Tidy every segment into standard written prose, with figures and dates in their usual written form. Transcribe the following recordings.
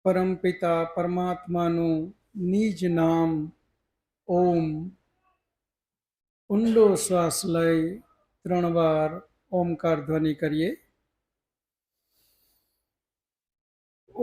પરમપિતા પરમાત્માનું નિજ નામ ઓમ. ઊંડો શ્વાસ લઈ 3 વાર ઓમકાર ધ્વનિ કરીએ. ઓ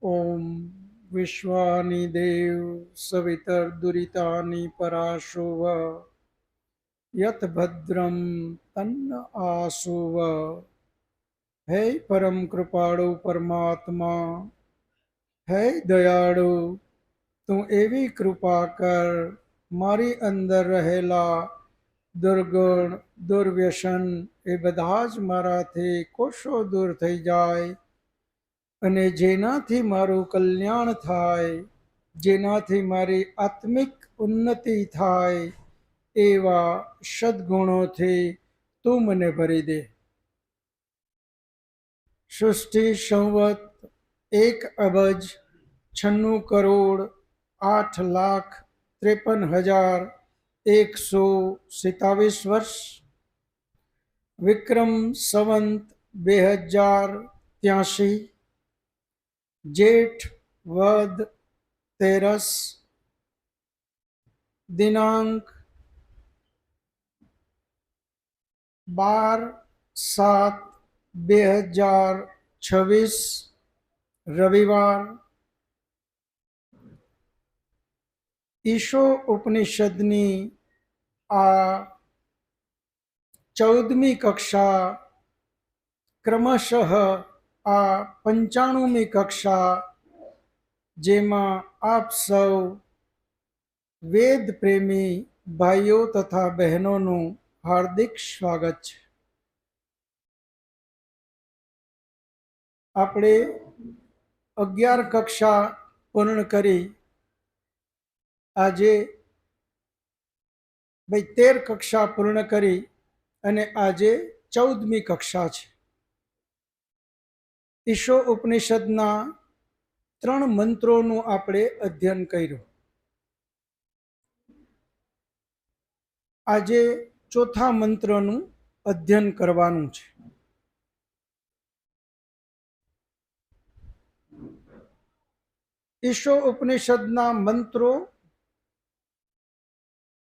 ઓમ વિશ્વાનિ દેવ સવિતર્દુરિતાનિ પરાશુવ યત ભદ્રમ તન્ન આસુવ. હે પરમ કૃપાળુ પરમાત્મા, હે દયાળુ, તું એવી કૃપા કર મારી અંદર રહેલા દુર્ગુણ દુર્વ્યસન એ બધા જ મારાથી કોશો દૂર થઈ જાય અને જેનાથી મારું કલ્યાણ થાય, જેનાથી મારી આત્મિક ઉન્નતિ થાય એવા સદ્ગુણોથી તું મને ભરી દે. સૃષ્ટિ સંવત 1,96,53,127 વર્ષ, વિક્રમ સંવત 2083, જેઠ વદ તેરસ, દિનાંક 12/7/2026, રવિવાર. ઈશો ઉપનિષદની આ 14મી કક્ષા, ક્રમશઃ આ 95મી કક્ષા, જેમાં આપ સૌ વેદ પ્રેમી ભાઈઓ તથા બહેનોનું હાર્દિક સ્વાગત છે. આપણે 11 કક્ષા પૂર્ણ કરી, આજે 13 કક્ષા પૂર્ણ કરી અને આજે 14મી કક્ષા છે. ઈશો ઉપનિષદના 3 મંત્રોનું આપણે અધ્યયન કર્યું. આજે ચોથા મંત્રનું અધ્યયન કરવાનું છે. ઈશો ઉપનિષદના મંત્રો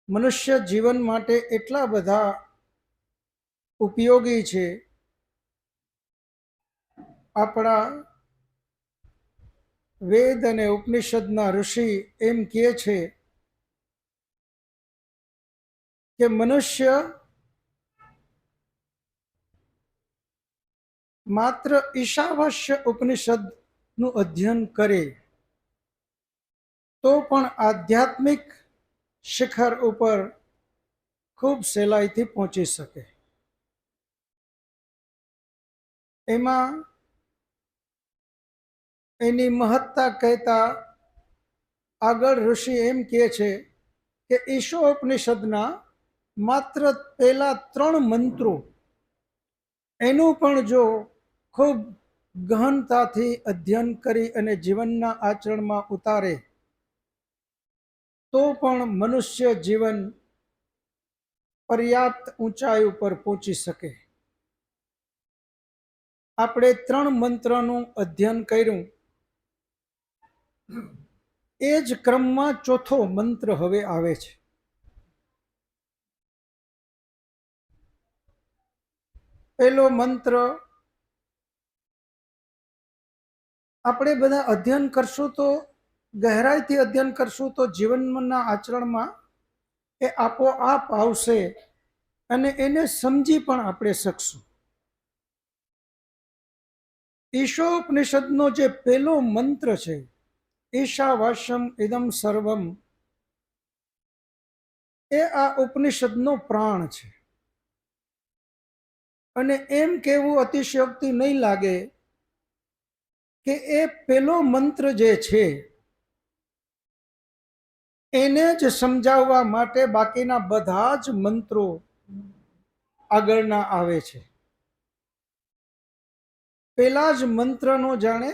મનુષ્ય જીવન માટે એટલા બધા ઉપયોગી છે. આપણા વેદ અને ઉપનિષદના ઋષિ એમ કહે છે કે મનુષ્ય માત્ર ઈશાવાસ્ય ઉપનિષદનું અધ્યયન કરે તો પણ આધ્યાત્મિક શિખર ઉપર ખૂબ સહેલાઈથી પહોંચી શકે. એમાં એની મહત્તા કહેતા આગળ ઋષિ એમ કહે છે કે ઈશો ઉપનિષદના માત્ર પહેલા 3 મંત્રો એનું પણ જો ખૂબ ગહનતાથી અધ્યયન કરી અને જીવનના આચરણમાં ઉતારે તો પણ મનુષ્ય જીવન પર્યાપ્ત ઊંચાઈ ઉપર પહોંચી શકે. આપણે 3 મંત્રનું અધ્યયન કર્યું. એ જ ક્રમમાં ચોથો મંત્ર હવે આવે છે. પહેલો મંત્ર આપણે બધા અધ્યયન કરશું તો, ગહેરાઈથી અધ્યયન કરશું તો જીવનના આચરણમાં એ આપોઆપ આવશે અને એને સમજી પણ આપણે શકશું. ઈશોપનિષદનો જે પહેલો મંત્ર છે, ઈશાવાસ્યમ ઇદમ સર્વમ, એ આ ઉપનિષદનો પ્રાણ છે. અને એમ કહેવું અતિશયોક્તિ નહીં લાગે કે એ પેલો મંત્ર જે છે એને જ સમજાવવા માટે બાકીના બધા જ મંત્રો આગળના આવે છે. પેલા જ મંત્રનો જાણે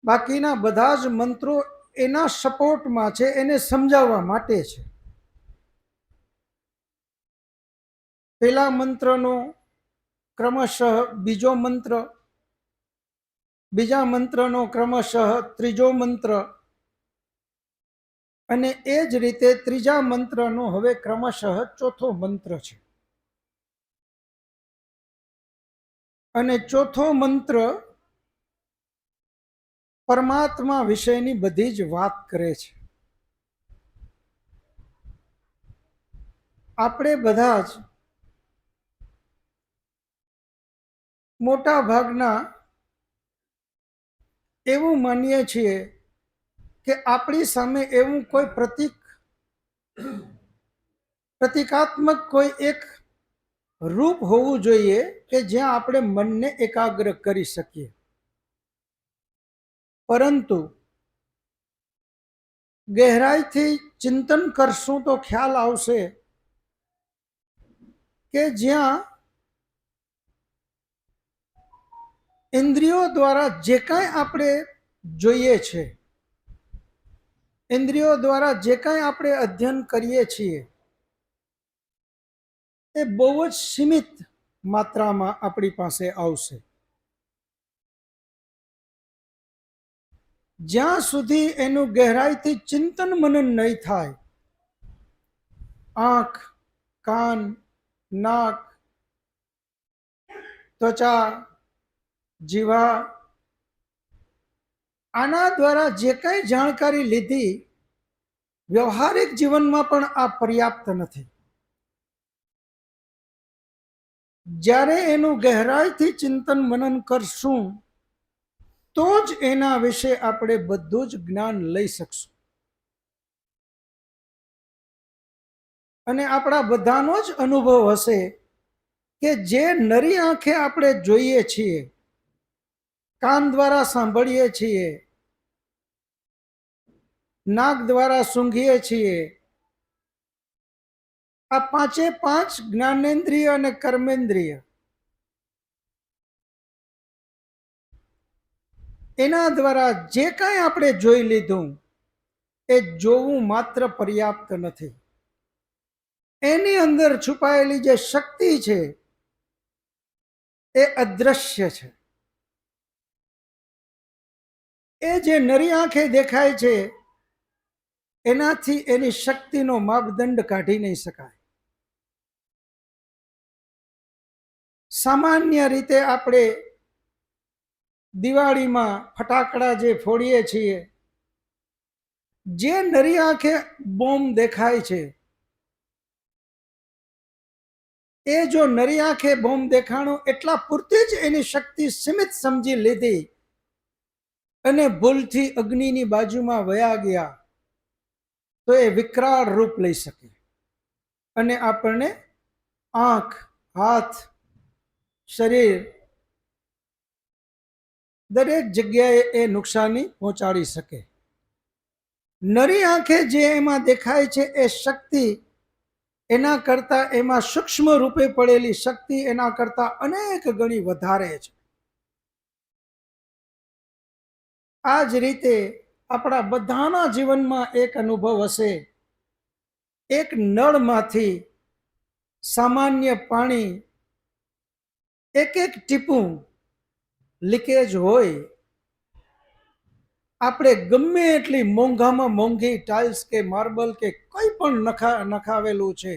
બાકીના બધા જ મંત્રો એના સપોર્ટમાં છે, એને સમજાવવા માટે છે. પેલા મંત્રનો ક્રમશઃ બીજો મંત્ર, બીજા મંત્રનો ક્રમશઃ ત્રીજો મંત્ર, અને એ જ રીતે ત્રીજા મંત્રનો હવે ક્રમશઃ ચોથો મંત્ર છે. અને ચોથો મંત્ર પરમાત્મા વિશેની બધી જ વાત કરે છે. આપણે બધા જ મોટા ભાગના એવું માનીએ છીએ કે આપણી સામે એવું કોઈ પ્રતિકાત્મક કોઈ એક રૂપ હોવું જોઈએ કે જ્યાં આપણે મનને એકાગ્ર કરી શકીએ. પરંતુ ગહેરાઈથી ચિંતન કરશું તો ખ્યાલ આવશે કે જ્યાં ઇન્દ્રિયો દ્વારા જે કાંઈ આપણે જોઈએ છે, ઇન્દ્રિયો દ્વારા જે કાંઈ આપણે અધ્યયન કરીએ છીએ, એ બહુ જ સીમિત માત્રામાં આપણી પાસે આવશે. જ્યાં સુધી એનું ગહેરાઈથી ચિંતન મનન નહીં થાય, આંખ, કાન, નાક, ત્વચા, જીવા, આના દ્વારા જે કંઈ જાણકારી લીધી, વ્યવહારિક જીવનમાં પણ આ પર્યાપ્ત નથી. જ્યારે એનું ગહેરાઈથી ચિંતન મનન કરશું તો જ એના વિશે આપણે બધું જ જ્ઞાન લઈ શકશું. અને આપણા બધાનો જ અનુભવ હશે કે જે નરી આંખે આપણે જોઈએ છીએ, કાન દ્વારા સાંભળીએ છીએ, નાક દ્વારા સૂંઘીએ છીએ, આ પાંચે પાંચ જ્ઞાનેન્દ્રિય અને કર્મેન્દ્રિય, એના દ્વારા જે કાંઈ આપણે જોઈ લીધું એ જોવું માત્ર પર્યાપ્ત નથી. એની અંદર છુપાયેલી જે શક્તિ છે એ અદ્રશ્ય છે. એ જે નરી આંખે દેખાય છે એનાથી એની શક્તિનો માપદંડ કાઢી નહીં શકાય. સામાન્ય રીતે આપણે દિવાળીમાં ફટાકડા જે ફોડીએ છીએ, જે નરી આંખે બોમ્બ દેખાય છે, એ જો નરી આંખે બોમ્બ દેખાણો એટલા પૂરતી જ એની શક્તિ સીમિત સમજી લીધી અને ભૂલથી અગ્નિની બાજુમાં વયા ગયા તો એ વિકરાળ રૂપ લઈ શકે અને આપણને આંખ, હાથ, શરીર દરેક જગ્યાએ એ નુકસાની પહોંચાડી શકે. નરી આંખે જે એમાં દેખાય છે એ શક્તિ એના કરતા, એમાં સૂક્ષ્મ રૂપે પડેલી શક્તિ એના કરતા અનેક ગણી વધારે છે. આ જ રીતે આપણા બધાના જીવનમાં એક અનુભવ હશે. એક નળમાંથી સામાન્ય પાણી એક એક ટીપું લીકેજ હોય, આપણે ગમે એટલી મોંઘામાં મોંઘી ટાઇલ્સ કે માર્બલ કે કોઈ પણ નખાવેલું છે,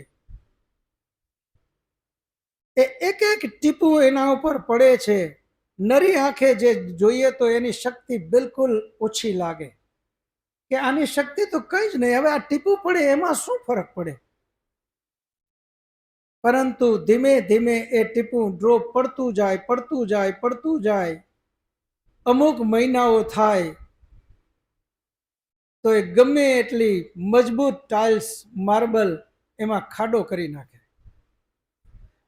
એ એક એક ટીપું એના ઉપર પડે છે નરી આંખે જે જોઈએ તો એની શક્તિ બિલકુલ ઓછી લાગે કે આની શક્તિ તો કઈ જ નહીં, હવે આ ટીપું પડે એમાં શું ફરક પડે. પરંતુ ધીમે ધીમે એ ટીપું ડ્રોપ પડતું જાય, પડતું જાય, પડતું જાય. અમુક મહિનાઓ થાય તો એ ગમે એટલી મજબૂત ટાઇલ્સ, માર્બલ એમાં ખાડો કરી નાખે.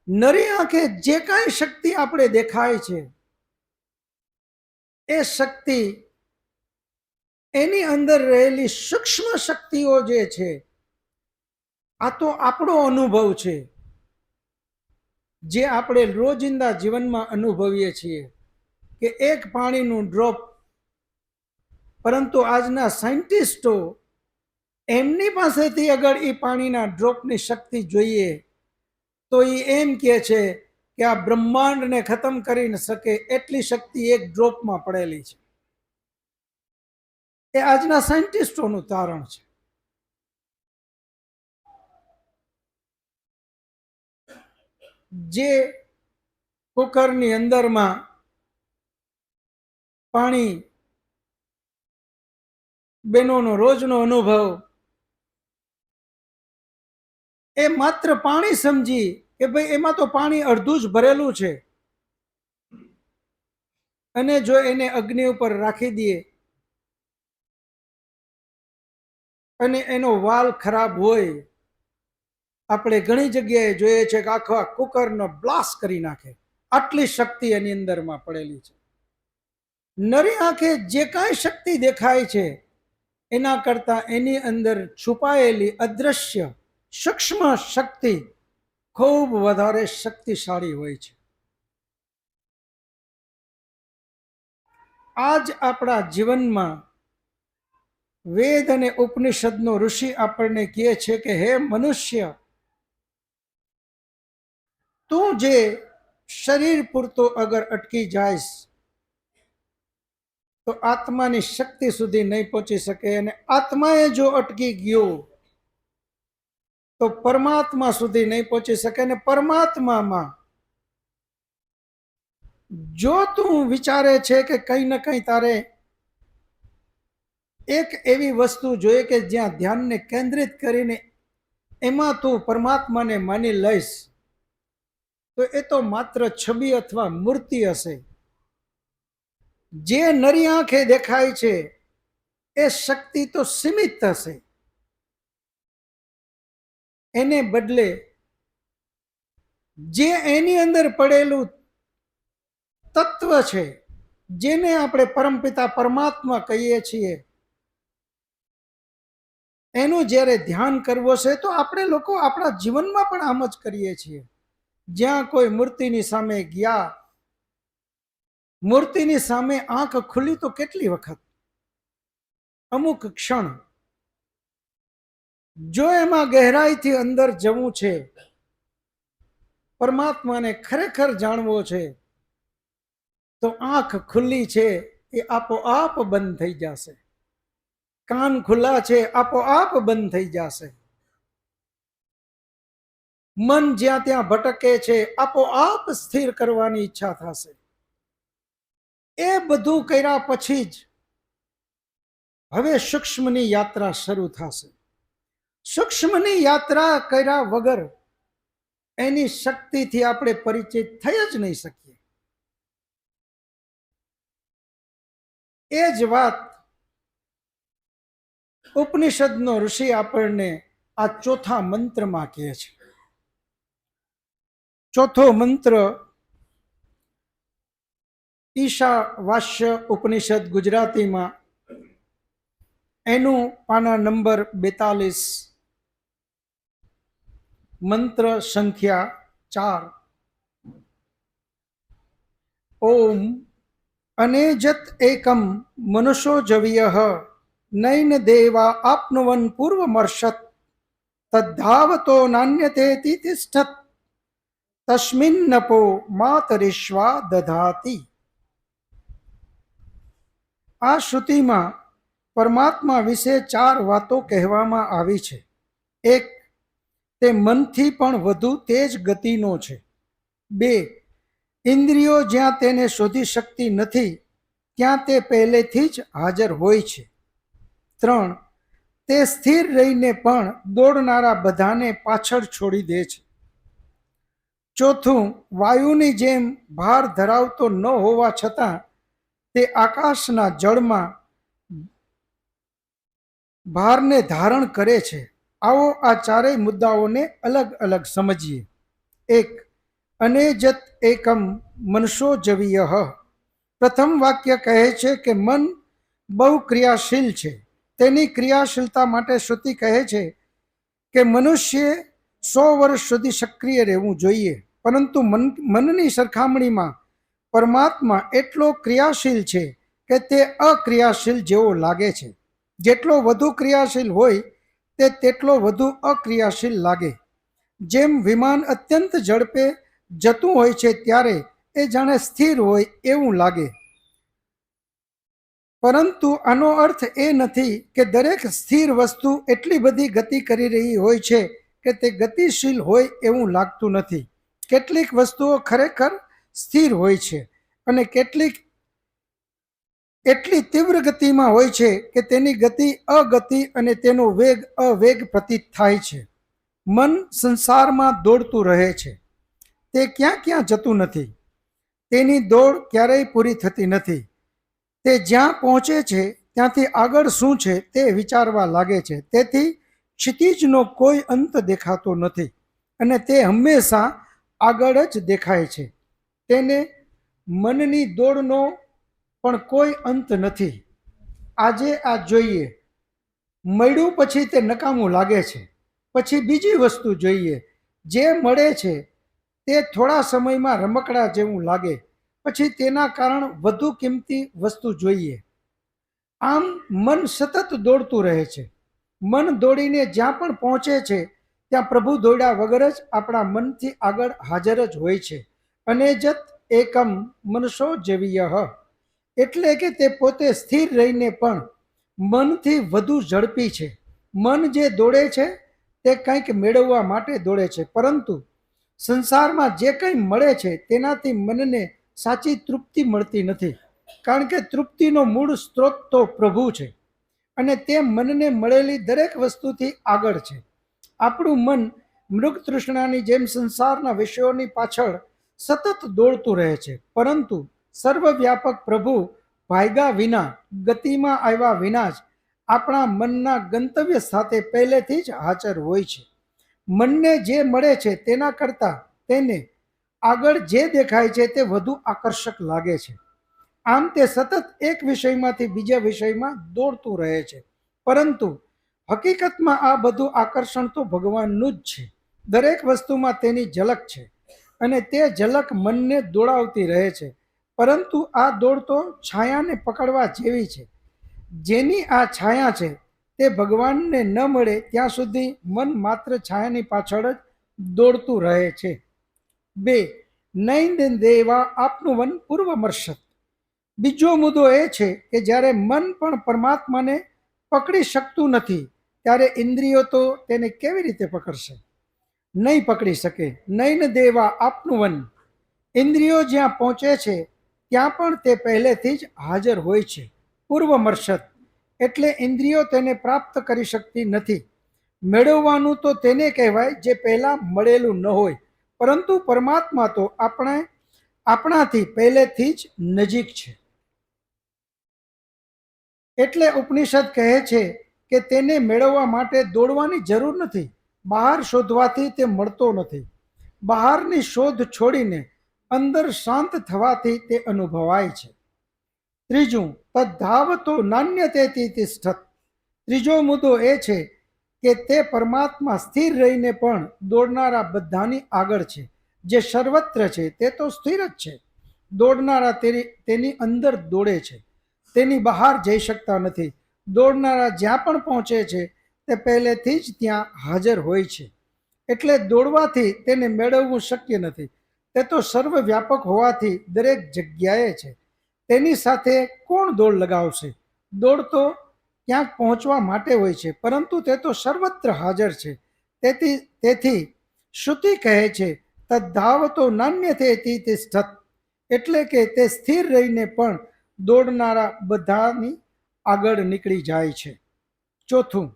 નરી આંખે જે કાંઈ શક્તિ આપણે દેખાય છે એ શક્તિ, એની અંદર રહેલી સૂક્ષ્મ શક્તિઓ જે છે, આ તો આપણો અનુભવ છે, જે આપણે રોજિંદા જીવનમાં અનુભવીએ છીએ કે એક પાણીનું ડ્રોપ. પરંતુ આજના સાયન્ટિસ્ટો એમની પાસેથી અગર એ પાણીના ડ્રોપની શક્તિ જોઈએ તો એ એમ કહે છે કે આ બ્રહ્માંડને ખતમ કરી ન શકે એટલી શક્તિ એક ડ્રોપમાં પડેલી છે. એ આજના સાયન્ટિસ્ટોનું તારણ છે. જે કુકરની અંદરમાં પાણી, બહેનોનો રોજનો અનુભવ, એ માત્ર પાણી સમજી કે ભાઈ એમાં તો પાણી અડધું જ ભરેલું છે, અને જો એને અગ્નિ ઉપર રાખી દઈએ અને એનો વાલ ખરાબ હોય, આપણે ઘણી જગ્યાએ જોઈએ છે કે આખા કુકરનો બ્લાસ્ટ કરી નાખે, આટલી શક્તિ એની અંદરમાં પડેલી છે. નરી આંખે જે કાંઈ શક્તિ દેખાય છે એના કરતા એની અંદર છુપાયેલી અદ્રશ્ય સૂક્ષ્મ શક્તિ ખૂબ વધારે શક્તિશાળી હોય છે. આજ આપણા જીવનમાં વેદ અને ઉપનિષદનો ઋષિ આપણને કહે છે કે હે મનુષ્ય, તું જે શરીર પૂરતો અગર અટકી જાયસ તો આત્માની શક્તિ સુધી નહીં પહોંચી શકે, અને આત્માએ જો અટકી ગયો તો પરમાત્મા સુધી નહીં પહોંચી શકે. અને પરમાત્મામાં જો તું વિચારે છે કે કંઈ ને કંઈ તારે એક એવી વસ્તુ જોઈએ કે જ્યાં ધ્યાનને કેન્દ્રિત કરીને એમાં તું પરમાત્માને માની લઈશ, તો એ તો માત્ર છબી અથવા મૂર્તિ હશે. જે નરી આંખે દેખાય છે એ શક્તિ તો સીમિત હશે. એને બદલે જે એની અંદર પડેલું તત્વ છે, જેને આપણે પરમપિતા પરમાત્મા કહીએ છીએ, એનું જ્યારે ધ્યાન કરવું છે તો આપણે લોકો આપણા જીવનમાં પણ આમ જ કરીએ છીએ. જ્યાં કોઈ મૂર્તિની સામે ગયા, મૂર્તિની સામે આંખ ખુલી તો કેટલી વખત, અમુક ક્ષણ, જો એમાં ગહેરાઈથી અંદર જવું છે, પરમાત્માને ખરેખર જાણવો છે, તો આંખ ખુલ્લી છે એ આપોઆપ બંધ થઈ જશે. કાન ખુલ્લા છે, આપોઆપ બંધ થઈ જશે. મન જ્યાં ત્યાં ભટકે છે, આપોઆપ સ્થિર કરવાની ઈચ્છા થશે. એ બધું કર્યા પછી જ હવે સૂક્ષ્મની યાત્રા શરૂ થશે. સૂક્ષ્મની યાત્રા કર્યા વગર એની શક્તિથી આપણે પરિચિત થઈ જ નહીં શકીએ. એ જ વાત ઉપનિષદનો ઋષિ આપણને આ ચોથા મંત્રમાં કહે છે. ચોથો મંત્ર ઈશાવાસ્ય ઉપનિષદ ગુજરાતીમાં, એનું પાના નંબર 42, મંત્ર સંખ્યા 4. ઓમ અનેજત એકમ મનુષો જવ્યઃ નૈન દેવા આપનુવન પૂર્વમર્ષત તદ્ધાવતો નાન્યતેતિ તિષ્ઠત તસ્મિન્નપો માતરિશ્વા દધાતિ. આ શ્રુતિમાં પરમાત્મા વિશે 4 વાતો કહેવામાં આવી છે. 1, તે મનથી પણ વધુ તેજ ગતિનો છે. 2, ઇન્દ્રિયો જ્યાં તેને શોધી શકતી નથી ત્યાં તે પહેલેથી જ હાજર હોય છે. 3. તે સ્થિર રહીને પણ દોડનારા બધાને પાછળ છોડી દે છે. 4. વાયુની જેમ ભાર ધરાવતો ન હોવા છતાં તે આકાશના જળમાં ભારને ધારણ કરે છે. આવો આ ચારેય મુદ્દાઓને અલગ અલગ સમજીએ. 1. અનેજત એકમ મનસો જવીય. પ્રથમ વાક્ય કહે છે કે મન બહુ ક્રિયાશીલ છે. તેની ક્રિયાશીલતા માટે શ્રુતિ કહે છે કે મનુષ્ય 100 વર્ષ સુધી સક્રિય રહેવું જોઈએ, પરંતુ મનની સરખામણીમાં પરમાત્મા એટલો ક્રિયાશીલ છે કે તે અક્રિયાશીલ જેવો લાગે છે. જેટલો વધુ ક્રિયાશીલ હોય તે તેટલો વધુ અક્રિયાશીલ લાગે. જેમ વિમાન અત્યંત ઝડપે જતું હોય છે ત્યારે એ જાણે સ્થિર હોય એવું લાગે. પરંતુ આનો અર્થ એ નથી કે દરેક સ્થિર વસ્તુ એટલી બધી ગતિ કરી રહી હોય છે કે તે ગતિશીલ હોય એવું લાગતું નથી. કેટલીક વસ્તુઓ ખરેખર સ્થિર હોય છે અને કેટલીક એટલી તીવ્ર ગતિમાં હોય છે કે તેની ગતિ અગતિ અને તેનો વેગ અવેગ પ્રતીત થાય છે. મન સંસારમાં દોડતું રહે છે. તે ક્યાં ક્યાં જતું નથી. તેની દોડ ક્યારેય પૂરી થતી નથી. તે જ્યાં પહોંચે છે ત્યાંથી આગળ શું છે તે વિચારવા લાગે છે. તેથી ક્ષિતિજનો કોઈ અંત દેખાતો નથી અને તે હંમેશા આગળ જ દેખાય છે. તેને મનની દોડનો પણ કોઈ અંત નથી. આજે આ જોઈએ, મળ્યું પછી તે નકામું લાગે છે. પછી બીજી વસ્તુ જોઈએ. જે મળે છે તે થોડા સમયમાં રમકડા જેવું લાગે. પછી તેના કારણ વધુ કિંમતી વસ્તુ જોઈએ. આમ મન સતત દોડતું રહે છે. મન દોડીને જ્યાં પણ પહોંચે છે ત્યાં પ્રભુ દોડ્યા વગર જ આપણા મનથી આગળ હાજર જ હોય છે. અનેજત એકમ મનસો જવીય. એટલે કે તે પોતે સ્થિર રહીને પણ મનથી વધુ ઝડપી છે. મન જે દોડે છે તે કંઈક મેળવવા માટે દોડે છે, પરંતુ સંસારમાં જે કંઈ મળે છે તેનાથી મનને સાચી તૃપ્તિ મળતી નથી. કારણ કે તૃપ્તિનો મૂળ સ્ત્રોત તો પ્રભુ છે અને તે મનને મળેલી દરેક વસ્તુથી આગળ છે. આપણું મન મૃગ તૃષ્ણાની જેમ સંસારના વિષયોની પાછળ સતત દોડતું રહે છે, પરંતુ સર્વવ્યાપક પ્રભુ ભાગ્યા વિના, ગતિમાં આવ્યા વિના જ આપણા મનના ગંતવ્ય સાથે પહેલેથી જ હાજર હોય છે. મનને જે મળે છે તેના કરતાં તેને આગળ જે દેખાય છે તે વધુ આકર્ષક લાગે છે. આમ તે સતત એક વિષયમાંથી બીજા વિષયમાં દોડતું રહે છે. પરંતુ હકીકતમાં આ બધું આકર્ષણ તો ભગવાનનું જ છે. દરેક વસ્તુમાં તેની ઝલક છે અને તે ઝલક મનને દોડાવતી રહે છે. પરંતુ આ દોડ તો છાયાને પકડવા જેવી છે. જેની આ છાયા છે તે ભગવાનને ન મળે ત્યાં સુધી મન માત્ર છાયાની પાછળ જ દોડતું રહે છે. 2. નૈન દેવા આપનું વન પૂર્વમર્શત. બીજો મુદ્દો એ છે કે જ્યારે મન પણ પરમાત્માને પકડી શકતું નથી ત્યારે ઇન્દ્રિયો તો તેને કેવી રીતે પકડશે? નહીં પકડી શકે. નૈન દેવા આપનું વન. ઇન્દ્રિયો જ્યાં પહોંચે છે ત્યાં પણ તે પહેલેથી જ હાજર હોય છે. પૂર્વમર્શત એટલે ઇન્દ્રિયો તેને પ્રાપ્ત કરી શકતી નથી. મેળવવાનું તો તેને કહેવાય જે પહેલાં મળેલું ન હોય, પરંતુ પરમાત્મા તો આપણાથી પહેલેથી જ નજીક છે. એટલે ઉપનિષદ કહે છે કે તેને મેળવવા માટે દોડવાની જરૂર નથી. બહાર શોધવાથી તે મળતો નથી. બહારની શોધ છોડીને અંદર શાંત થવાથી તે અનુભવાય છે. 3. તદ્ધાવતો નાન્યતેતિ તિષ્ઠત. ત્રીજો મુદ્દો એ છે કે તે પરમાત્મા સ્થિર રહીને પણ દોડનારા બધાની આગળ છે. જે સર્વત્ર છે તે તો સ્થિર જ છે. દોડનારા તેની અંદર દોડે છે, તેની બહાર જઈ શકતા નથી. દોડનારા જ્યાં પણ પહોંચે છે તે પહેલેથી જ ત્યાં હાજર હોય છે. એટલે દોડવાથી તેને મેળવવું શક્ય નથી. તે તો સર્વવ્યાપક હોવાથી દરેક જગ્યાએ છે. તેની સાથે કોણ દોડ લગાવશે? દોડ તો ક્યાંક પહોંચવા માટે હોય છે, પરંતુ તે તો સર્વત્ર હાજર છે. તેથી શ્રુતિ કહે છે તદ્ધાવતો નાન્યતેતિ તિષ્ઠત. એટલે કે તે સ્થિર રહીને પણ દોડનારા બધાની આગળ નીકળી જાય છે. ચોથું,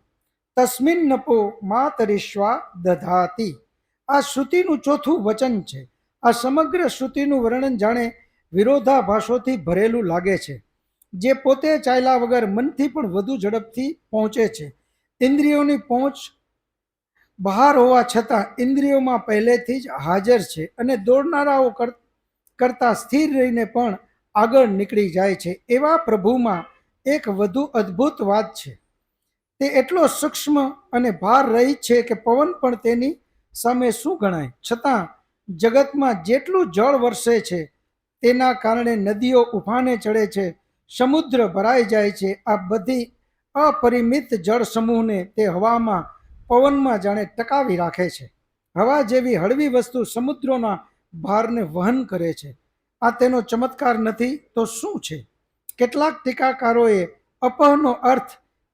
તસ્મિન નપો માતરિશ્વા દધાતી. આ શ્રુતિનું ચોથું વચન છે. આ સમગ્ર શ્રુતિનું વર્ણન જાણે વિરોધાભાસોથી ભરેલું લાગે છે. જે પોતે ચાલ્યા વગર મનથી પણ વધુ ઝડપથી પહોંચે છે. ઇન્દ્રિયોની પહોંચ બહાર હોવા છતાં ઇન્દ્રિયોમાં પહેલેથી જ હાજર છે અને દોડનારાઓ કરતા સ્થિર રહીને પણ આગળ નીકળી જાય છે. એવા પ્રભુમાં એક વધુ અદ્ભુત વાત છે. તે એટલો સૂક્ષ્મ અને ભાર રહિત છે કે પવન પણ તેની સામે શું ગણાય. છતાં જગતમાં જેટલું જળ વરસે છે તેના કારણે નદીઓ ઉફાને ચડે છે, સમુદ્ર ભરાઈ જાય છે. આ બધી અપરિમિત જળ સમૂહને તે હવામાં, પવનમાં જાણે ટકાવી રાખે છે. હવા જેવી હળવી વસ્તુ સમુદ્રોના ભારને વહન કરે છે. આ તેનો ચમત્કાર નથી તો શું છે? કેટલાક ટીકાકારોએ અપહનો અર્થ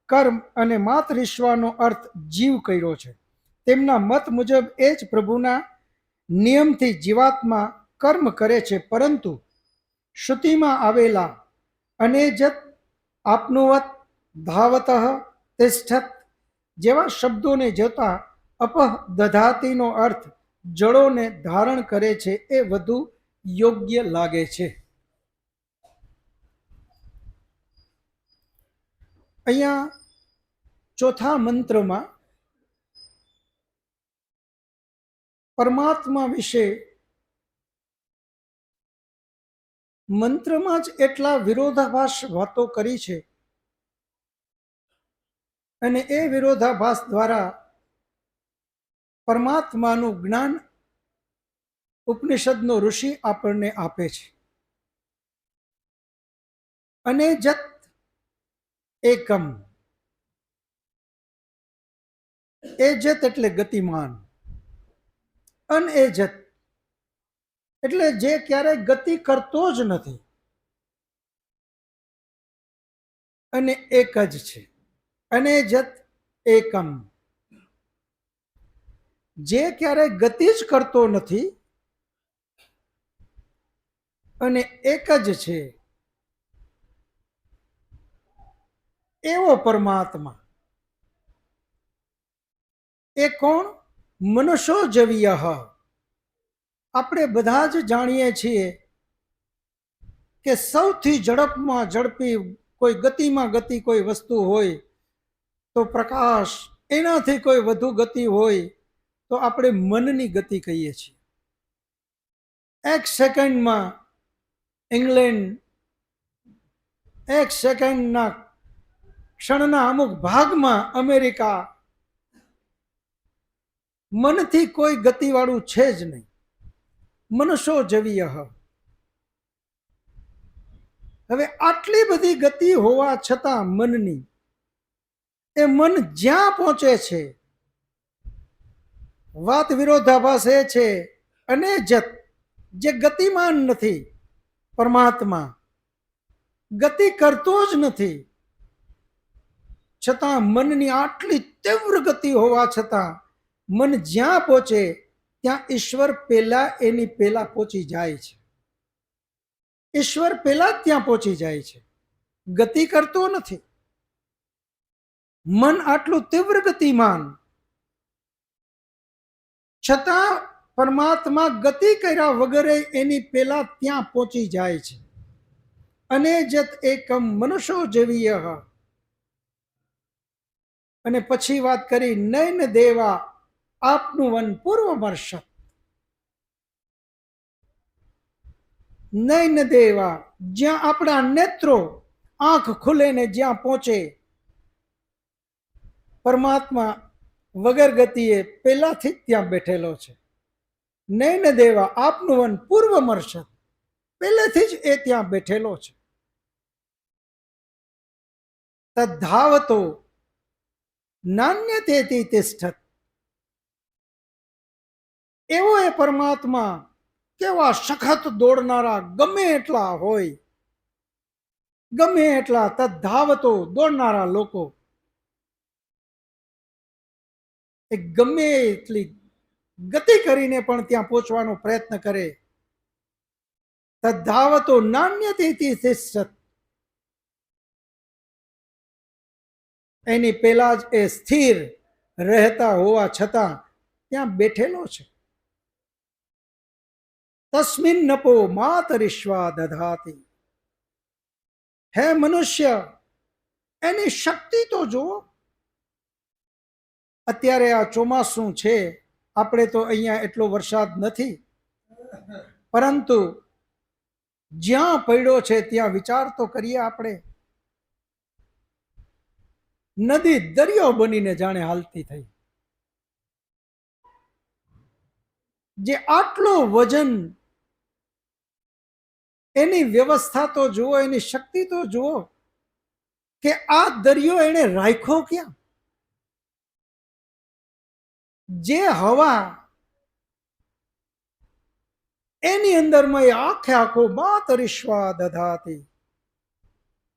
કર્મ અને માતરિશ્વાનો અર્થ જીવ કર્યો છે. તેમના મત મુજબ એ જ પ્રભુના નિયમથી જીવાત્મા કર્મ કરે છે, પરંતુ શ્રુતિમાં આવેલા અનેજત, આપનુવત, ધાવતઃ, તિષ્ઠત જેવા શબ્દોને જોતા અપહ દધાતીનો અર્થ જળોને ધારણ કરે છે એ વધુ યોગ્ય લાગે છે. અહીંયા ચોથા મંત્રમાં પરમાત્મા વિશે મંત્રમાં જ એટલા વિરોધાભાસ વાતો કરી છે અને એ વિરોધાભાસ દ્વારા પરમાત્માનું જ્ઞાન ઉપનિષદનો ઋષિ આપણને આપે છે. અનેજત એકમ, એજત એટલે ગતિમાન, અનેજત એટલે જે ક્યારેય ગતિ કરતો જ નથી અને એક જ છે. અનેજત એકમ, જે ક્યારેય ગતિ જ કરતો નથી અને એક જ છે એવો પરમાત્મા. એ કોણ? મનુષ્યોજવીય. આપણે બધા જ જાણીએ છીએ કે સૌથી ઝડપમાં ઝડપી કોઈ ગતિમાં ગતિ કોઈ વસ્તુ હોય તો પ્રકાશ, એનાથી કોઈ વધુ ગતિ હોય તો આપણે મનની ગતિ કહીએ છીએ. એક સેકન્ડમાં ઇંગ્લેન્ડ, એક સેકન્ડના ક્ષણના અમુક ભાગમાં અમેરિકા, મનથી કોઈ ગતિવાળું છે જ નહીં. મનુષ્યોજવીય. હવે આટલી બધી ગતિ હોવા છતાં મનની, એ મન જ્યાં પહોંચે છે, વાત વિરોધાભાસ એ છે અનેજત, જે ગતિમાન નથી, પરમાત્મા ગતિ કરતો જ નથી, છતાં મનની આટલી તીવ્ર ગતિ હોવા છતાં મન જ્યાં પહોંચે ત્યાં ઈશ્વર પેલા એની પેલા પહોંચી જાય છે. ઈશ્વર પેલા જ ત્યાં પહોંચી જાય છે, ગતિ કરતો નથી. મન આટલું તીવ્ર ગતિમાન, છતાં પરમાત્મા ગતિ કર્યા વગરે એની પેલા ત્યાં પહોંચી જાય છે. અનેજત એકમ મનુષ્યોજવીય. અને પછી વાત કરી નયન દેવા આપનું વન પૂર્વમર્શ. નયન દેવા, જ્યાં આપણા નેત્રો, આંખ ખુલે ને જ્યાં પહોંચે પરમાત્મા વગર ગતિએ પેલાથી જ ત્યાં બેઠેલો છે. નયન દેવા આપનું વન પૂર્વમર્શ, પહેલેથી જ એ ત્યાં બેઠેલો છે. તદ્ધાવતો નાન્યતેતિ તિષ્ઠત. એવો એ પરમાત્મા કેવા સખત દોડનારા ગમે એટલા હોય, ગમે એટલા તદ્ધાવતો દોડનારા લોકો, એ ગમે એટલી ગતિ કરીને પણ ત્યાં પહોંચવાનો પ્રયત્ન કરે, તદ્ધાવતો નાન્યતેતિ તિષ્ઠત. એની પહેલા જ એ સ્થિર રહેતા હોવા છતાં ત્યાં બેઠેલો છે. તસ્મિન નપો માતરિશ્વા દધાતિ. હે મનુષ્ય, એની શક્તિ તો જુઓ. અત્યારે આ ચોમાસું છે, આપણે તો અહીંયા એટલો વરસાદ નથી, પરંતુ જ્યાં પડ્યો છે ત્યાં વિચાર તો કરીએ આપણે. નદી દરિયો બનીને જાણે હાલતી થઈ. જે આટલો વજન, એની વ્યવસ્થા તો જુઓ, એની શક્તિ તો જુઓ, કે આ દરિયો એને રાખ્યો ક્યાં? જે હવા એની અંદરમાં એ આખે આખો માતરિશ્વા દધાતિ.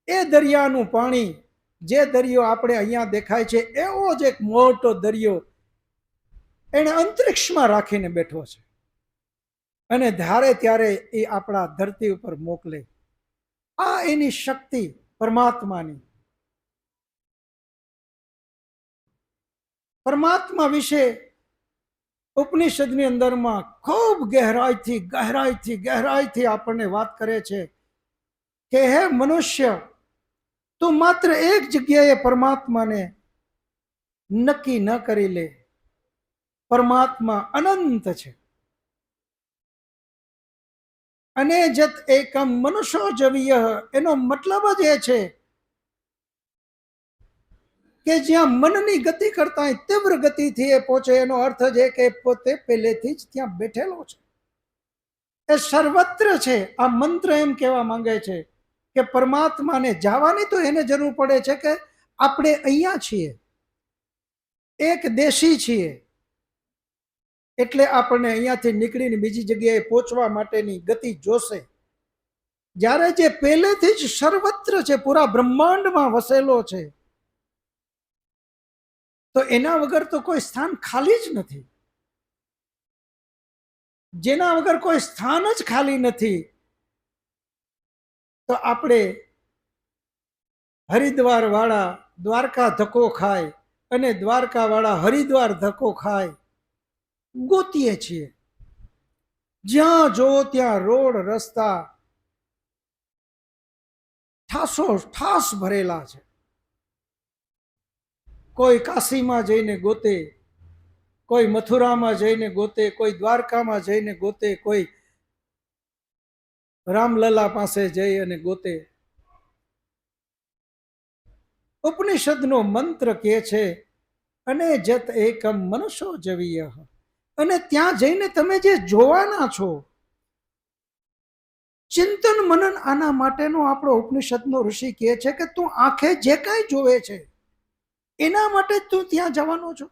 એ દરિયાનું પાણી, જે દરિયો આપણે અહીંયા દેખાય છે, એવો જ એક મોટો દરિયો એને અંતરિક્ષમાં રાખીને બેઠો છે, અને ધારે ત્યારે એ આપણા ધરતી ઉપર મોકલે. આ એની શક્તિ પરમાત્માની. પરમાત્મા વિશે ઉપનિષદની અંદરમાં ખૂબ ગહેરાઈથી આપણને વાત કરે છે કે હે મનુષ્ય, તું માત્ર એક જગ્યાએ પરમાત્માને નક્કી ન કરી લે. પરમાત્મા અનંત છે. અને જત એકમ મનુષ્યો જવીય, એનો મતલબ જ એ છે કે જ્યાં મનની ગતિ કરતા તીવ્ર ગતિથી એ પહોંચે. એનો અર્થ જ એ કે પોતે પહેલેથી જ ત્યાં બેઠેલો છે. એ સર્વત્ર છે. આ મંત્ર એમ કહેવા માંગે છે કે પરમાત્માને જવાની તો એને જરૂર પડે છે કે આપણે અહીંયા છીએ, એક દેશી છીએ, એટલે આપણને અહીંયાથી નીકળીને બીજી જગ્યાએ પહોંચવા માટેની ગતિ જોશે. જ્યારે જે પહેલેથી જ સર્વત્ર છે, પૂરા બ્રહ્માંડમાં વસેલો છે, તો એના વગર તો કોઈ સ્થાન ખાલી જ નથી. જેના વગર કોઈ સ્થાન જ ખાલી નથી, તો આપણે હરિદ્વાર વાળા દ્વારકા ધક્કો ખાય અને દ્વારકા વાળા હરિદ્વાર ધક્કો ખાય ગોતીએ છીએ. જ્યાં જો ત્યાં રોડ રસ્તા ઠાસ ભરેલા છે. કોઈ કાશીમાં જઈને ગોતે, કોઈ મથુરામાં જઈને ગોતે, કોઈ દ્વારકામાં જઈને ગોતે, કોઈ રામલલા પાસે જઈ અને ગોતે. ઉપનિષદનો મંત્ર કહે છે અને જત એકમ મનુષ્યો જવીય. અને ત્યાં જઈને તમે જે જોવાના છો, ચિંતન મનન, આના માટેનો આપણો ઉપનિષદનો ઋષિ કહે છે કે તું આંખે જે કાંઈ જોવે છે એના માટે તું ત્યાં જવાનો છો.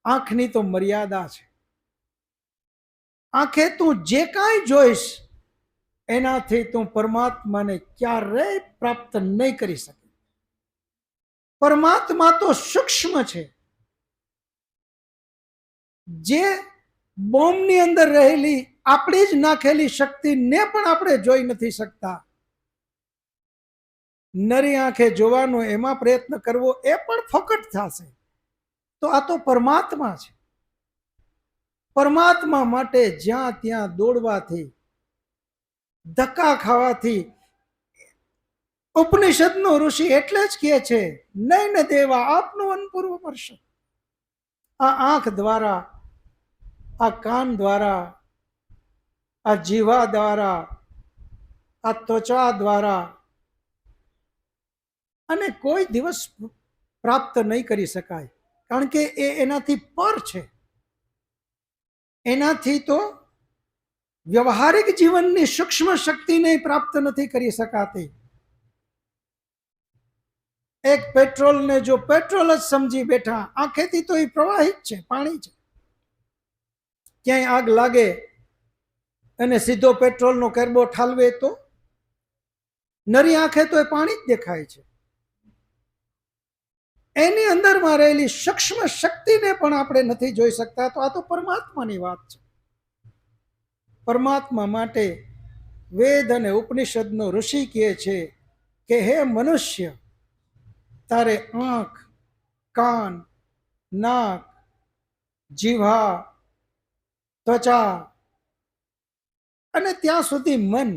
આંખની તો મર્યાદા છે. આંખે તું જે કાંઈ જોઈશ એનાથી તું પરમાત્માને ક્યારેય પ્રાપ્ત નહીં કરી શકે. પરમાત્મા તો સૂક્ષ્મ છે. જે બોમ્બની અંદર રહેલી આપણી જ નાખેલી શક્તિને પણ આપણે જોઈ નથી શકતા. નરી આંખે જોવાનો, એમાં પ્રયત્ન કરવો એ પણ ફોકટ થશે. તો આ તો પરમાત્મા છે. પરમાત્મા માટે જ્યાં ત્યાં દોડવાથી, ધક્કા ખાવાથી, ઉપનિષદનો ઋષિ એટલે જ કહે છે નયન દેવા આપનું અનપૂર્વ વર્ષ. આ આંખ દ્વારા, આ કાન દ્વારા, આ જીવા દ્વારા, આ ત્વચા દ્વારા, અને કોઈ દિવસ પ્રાપ્ત નહીં કરી શકાય, કારણ કે એ એનાથી પર છે. એનાથી તો વ્યવહારિક જીવનની સૂક્ષ્મ શક્તિને પ્રાપ્ત નથી કરી શકાતી. એક પેટ્રોલને જો પેટ્રોલ જ સમજી બેઠા, આંખેથી તો એ પ્રવાહિત છે, પાણી છે. ક્યાંય આગ લાગે અને સીધો પેટ્રોલનો કેરબો ઠાલવે તો નરી આંખે તો એ પાણી જ દેખાય છે. એની અંદરમાં રહેલી સૂક્ષ્મ શક્તિને પણ આપણે નથી જોઈ શકતા. તો આ તો પરમાત્માની વાત છે. પરમાત્મા માટે વેદ અને ઉપનિષદનો ઋષિ કહે છે કે હે મનુષ્ય, તારે આંખ, કાન, નાક, જીભા, ત્વચા અને ત્યાં સુધી મન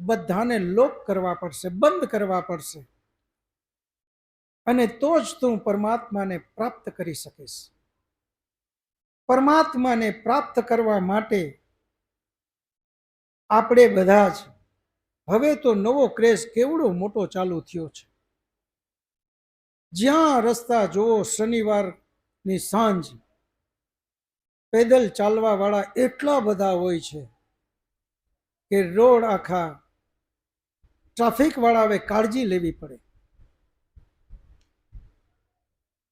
બધાને લોપ કરવા પડશે, બંધ કરવા પડશે, અને તો જ તું પરમાત્માને પ્રાપ્ત કરી શકીશ. પરમાત્માને પ્રાપ્ત કરવા માટે આપણે બધા જ હવે તો નવો ક્રેઝ કેવડો મોટો ચાલુ થયો છે. જ્યાં રસ્તા જોવો શનિવારની સાંજ પેદલ ચાલવા વાળા એટલા બધા હોય છે કે રોડ આખા ટ્રાફિક વાળા હવે કાળજી લેવી પડે.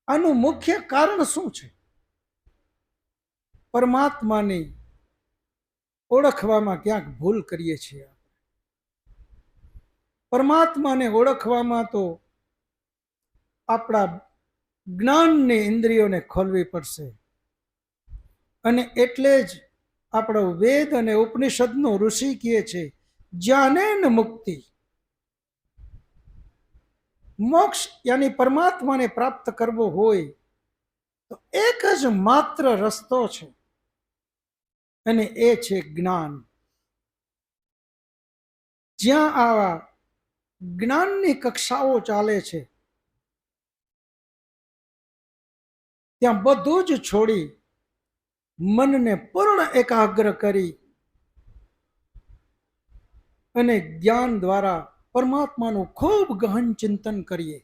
આનું મુખ્ય કારણ શું છે? પરમાત્માને ઓળખવામાં ક્યાંક ભૂલ કરીએ છીએ. પરમાત્માને ઓળખવામાં તો આપણા જ્ઞાનની ઇન્દ્રિયોને ખોલવી પડશે, અને એટલે જ આપણો વેદ અને ઉપનિષદનો ઋષિ કહે છે જ્ઞાનેન મુક્તિ. મોક્ષ યાની પરમાત્માને પ્રાપ્ત કરવો હોય તો એક જ માત્ર રસ્તો છે, અને એ છે જ્ઞાન. જ્યાં આવા જ્ઞાનની કક્ષાઓ ચાલે છે ત્યાં બધું જ છોડી મનને પૂર્ણ એકાગ્ર કરી અને જ્ઞાન દ્વારા પરમાત્માનું ખૂબ ગહન ચિંતન કરીએ.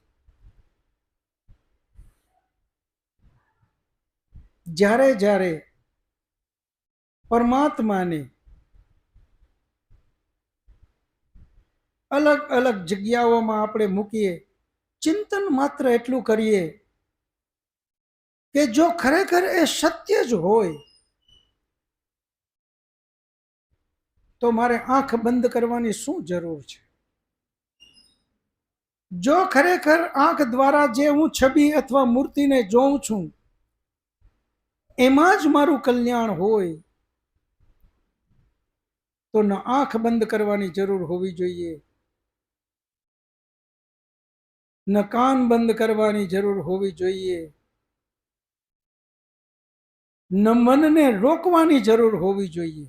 જ્યારે જ્યારે પરમાત્માને અલગ અલગ જગ્યાઓમાં આપણે મૂકીએ, ચિંતન માત્ર એટલું કરીએ કે જો ખરેખર એ સત્ય જ હોય તો મારે આંખ બંધ કરવાની શું જરૂર છે? જો ખરેખર આંખ દ્વારા જે હું છબી અથવા મૂર્તિને જોઉં છું એમાં જ મારું કલ્યાણ હોય તો ન આંખ બંધ કરવાની જરૂર હોવી જોઈએ, ન કાન બંધ કરવાની જરૂર હોવી જોઈએ, ન મનને રોકવાની જરૂર હોવી જોઈએ.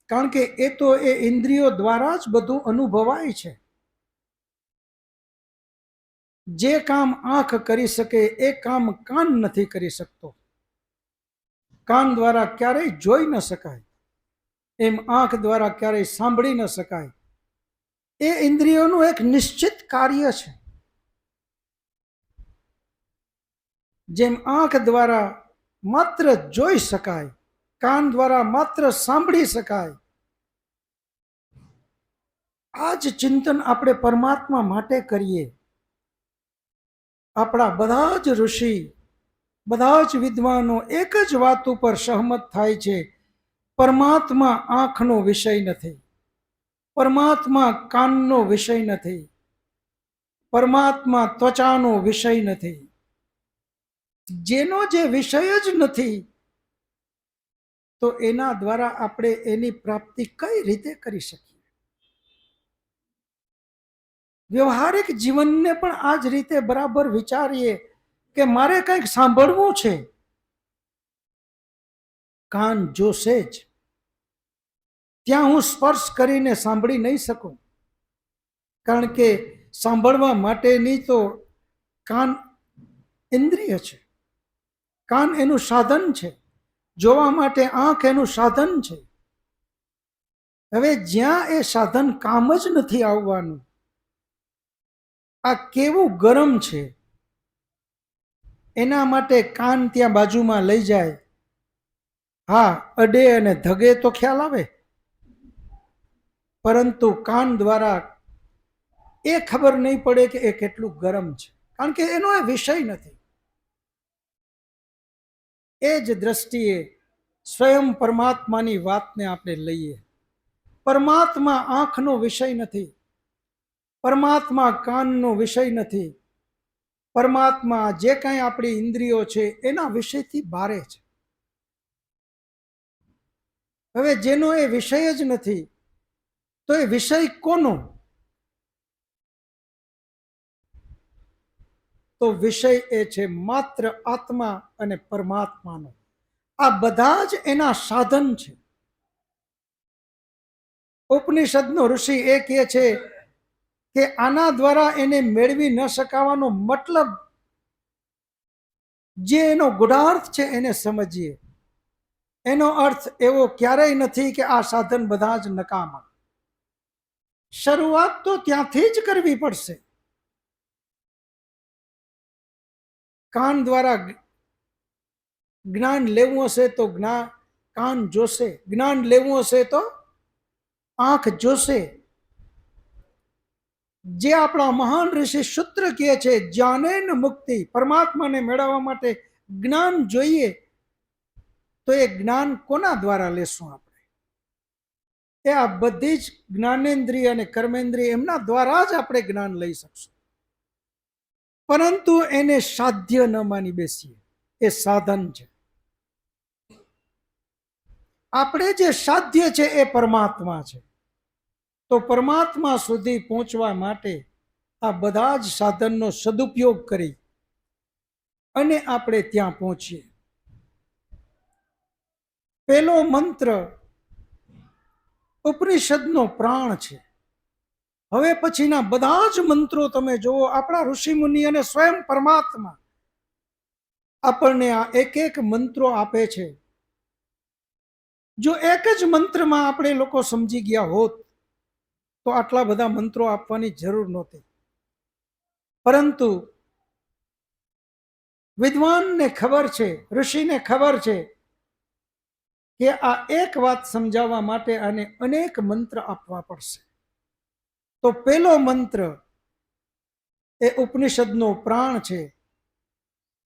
કારણ કે એ તો એ ઇન્દ્રિયો દ્વારા જ બધું અનુભવાય છે. જે કામ આંખ કરી શકે એ કામ કાન નથી કરી શકતો. કાન દ્વારા ક્યારેય જોઈ ન શકાય, એમ આંખ દ્વારા ક્યારેય સાંભળી ન શકાય. એ ઇન્દ્રિયોનું એક નિશ્ચિત કાર્ય છે. જેમ આંખ દ્વારા માત્ર જોઈ શકાય, કાન દ્વારા માત્ર સાંભળી શકાય, આ જ ચિંતન આપણે પરમાત્મા માટે કરીએ. આપણા બધા જ ઋષિ, બધા જ વિદ્વાનો એક જ વાત ઉપર સહમત થાય છે, પરમાત્મા આંખનો વિષય નથી, પરમાત્મા કાનનો વિષય નથી, પરમાત્મા ત્વચાનો વિષય નથી. જેનો જે વિષય જ નથી તો એના દ્વારા આપણે એની પ્રાપ્તિ કઈ રીતે કરી શકીએ? વ્યવહારિક જીવનને પણ આ જ રીતે બરાબર વિચારીએ કે મારે કંઈક સાંભળવું છે, કાન જોશે જ. ત્યાં હું સ્પર્શ કરીને સાંભળી નહીં શકું, કારણ કે સાંભળવા માટેની તો કાન ઇન્દ્રિય છે, કાન એનું સાધન છે, જોવા માટે આંખ એનું સાધન છે. હવે જ્યાં એ સાધન કામ જ નથી આવવાનું, આ કેવું ગરમ છે, એના માટે કાન ત્યાં બાજુમાં લઈ જાય, હા અડે અને ધગે તો ખ્યાલ આવે, પરંતુ કાન દ્વારા એ ખબર નહીં પડે કે એ કેટલું ગરમ છે, કારણ કે એનો એ વિષય નથી. એ જ દ્રષ્ટિએ સ્વયં પરમાત્માની વાતને આપણે લઈએ. પરમાત્મા આંખનો વિષય નથી, પરમાત્મા કાનનો વિષય નથી, પરમાત્મા જે કાંઈ આપણી ઇન્દ્રિયો છે એના વિષયથી બારે છે. હવે જેનો એ વિષય જ નથી, તો એ વિષય કોનો? તો વિષય એ છે માત્ર આત્મા અને પરમાત્માનો. આ બધા જ એના સાધન છે. ઉપનિષદનો ઋષિ એ કહે છે કે આના દ્વારા એને મેળવી ન શકાવાનો મતલબ, જે એનો ગુઢાર્થ છે એને સમજીએ. એનો અર્થ એવો ક્યારેય નથી કે આ સાધન બધા જ નકામા. શરૂઆત તો ત્યાંથી જ કરવી પડશે. કાન દ્વારા જ્ઞાન લેવું હશે તો કાન જોશે, જ્ઞાન લેવું હશે તો આંખ જોશે. જે આપણા મહાન ઋષિ સૂત્ર કહે છે, જ્ઞાનેન મુક્તિ, પરમાત્માને મેળવવા માટે જ્ઞાન જોઈએ. તો એ જ્ઞાન કોના દ્વારા લેશું આપણે? એ આ બધી જ જ્ઞાનેન્દ્રિય અને કર્મેન્દ્રિય એમના દ્વારા જ આપણે જ્ઞાન લઈ શકશું. પરંતુ એને સાધ્ય ન માની બેસીએ. એ સાધન છે. આપણે જે સાધ્ય છે એ પરમાત્મા છે. તો પરમાત્મા સુધી પહોંચવા માટે આ બધા જ સાધનનો સદુપયોગ કરી અને આપણે ત્યાં પહોંચીએ. પેલો મંત્ર ઉપનિષદનો પ્રાણ છે. હવે પછીના બધા જ મંત્રો તમે જુઓ, આપણા ઋષિ મુનિ અને સ્વયં પરમાત્મા આપણને આ એક એક મંત્રો આપે છે. જો એક જ મંત્રમાં આપણે લોકો સમજી ગયા હોત તો આટલા બધા મંત્રો આપવાની જરૂર નહોતી. પરંતુ વિદ્વાનને ખબર છે, ઋષિને ખબર છે કે આ એક વાત સમજાવવા માટે આને અનેક મંત્ર આપવા પડશે. તો પેલો મંત્ર એ ઉપનિષદનો પ્રાણ છે.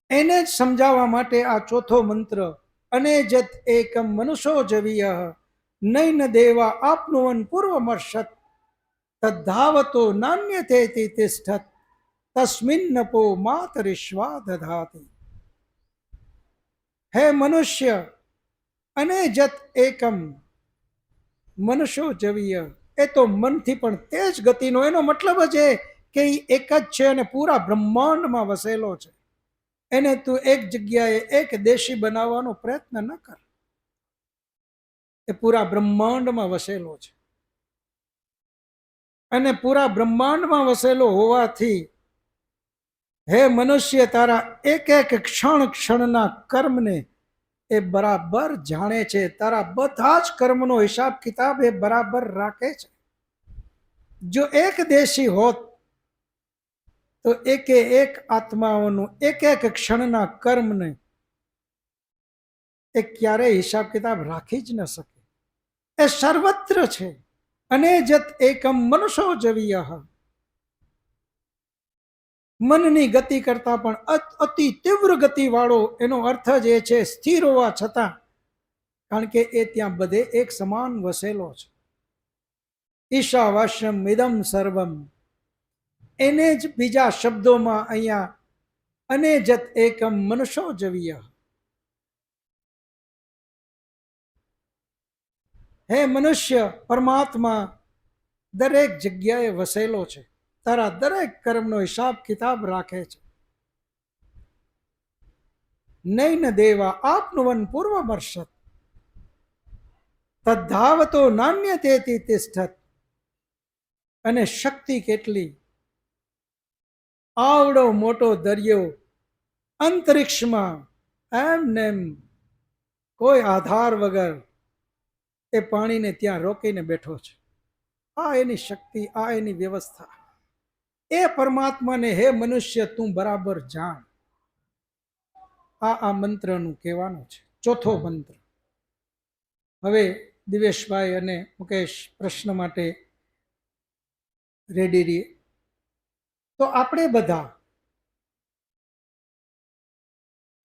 એને જ સમજાવવા માટે આ ચોથો મંત્ર, અનેજત એકમ મનુષો જવીય નૈન દેવા આપનુવન પૂર્વમર્ષત તદ્ધાવતો નાન્યતેતિ તિષ્ઠત તસ્મિન્નપો માતરિશ્વા દધાતિ. હે મનુષ્ય, અનેજત એકમ મનુષ્યો જવીય, એ તો મનથી પણ તેજ ગતિનો. એનો મતલબ જ એ કે એ એક જ છે અને પૂરા બ્રહ્માંડમાં વસેલો છે. એને તું એક જગ્યાએ એક દેશી બનાવવાનો પ્રયત્ન ન કર. એ પૂરા બ્રહ્માંડમાં વસેલો છે. અને પૂરા બ્રહ્માંડમાં વસેલો હોવાથી હે મનુષ્ય, તારા એક એક ક્ષણ ક્ષણના કર્મને એ બરાબર જાણે છે. તારા બધા જ કર્મનો હિસાબ કિતાબ એ બરાબર રાખે છે. જો એક દેશી હોત તો એકે એક આત્માઓનું એક એક ક્ષણના કર્મને એ ક્યારેય હિસાબ કિતાબ રાખી જ ન શકે. એ સર્વત્ર છે. અનેજત એકમ મનુષો જવીય, મનની ગતિ કરતા પણ અતિ તીવ્ર ગતિ વાળો. એનો અર્થ જ એ છે સ્થિર હોવા છતાં, કારણ કે એ ત્યાં બધે એક સમાન વસેલો છે. ઈશાવાસ્યમ ઇદમ સર્વમ, એને જ બીજા શબ્દોમાં અહીંયા અનેજત એકમ મનુષો જવીય. હે મનુષ્ય, પરમાત્મા દરેક જગ્યાએ વસેલો છે. તારા દરેક કર્મનો હિસાબ કિતાબ રાખે છે. નૈન દેવા આપનુવન પૂર્વમર્ષત તદ્ધાવતો નાન્યતેતિ તિષ્ઠત. અને શક્તિ કેટલી! આવડો મોટો દરિયો અંતરિક્ષમાં એમ કોઈ આધાર વગર એ પાણીને ત્યાં રોકીને બેઠો છે. આ એની શક્તિ, આ એની વ્યવસ્થા. એ પરમાત્માને હે મનુષ્ય તું બરાબર જાણ. આ મંત્રનું કહેવાનું છે. ચોથો મંત્ર. હવે દિવેશભાઈ અને મુકેશ પ્રશ્ન માટે રેડી રહીએ. તો આપણે બધા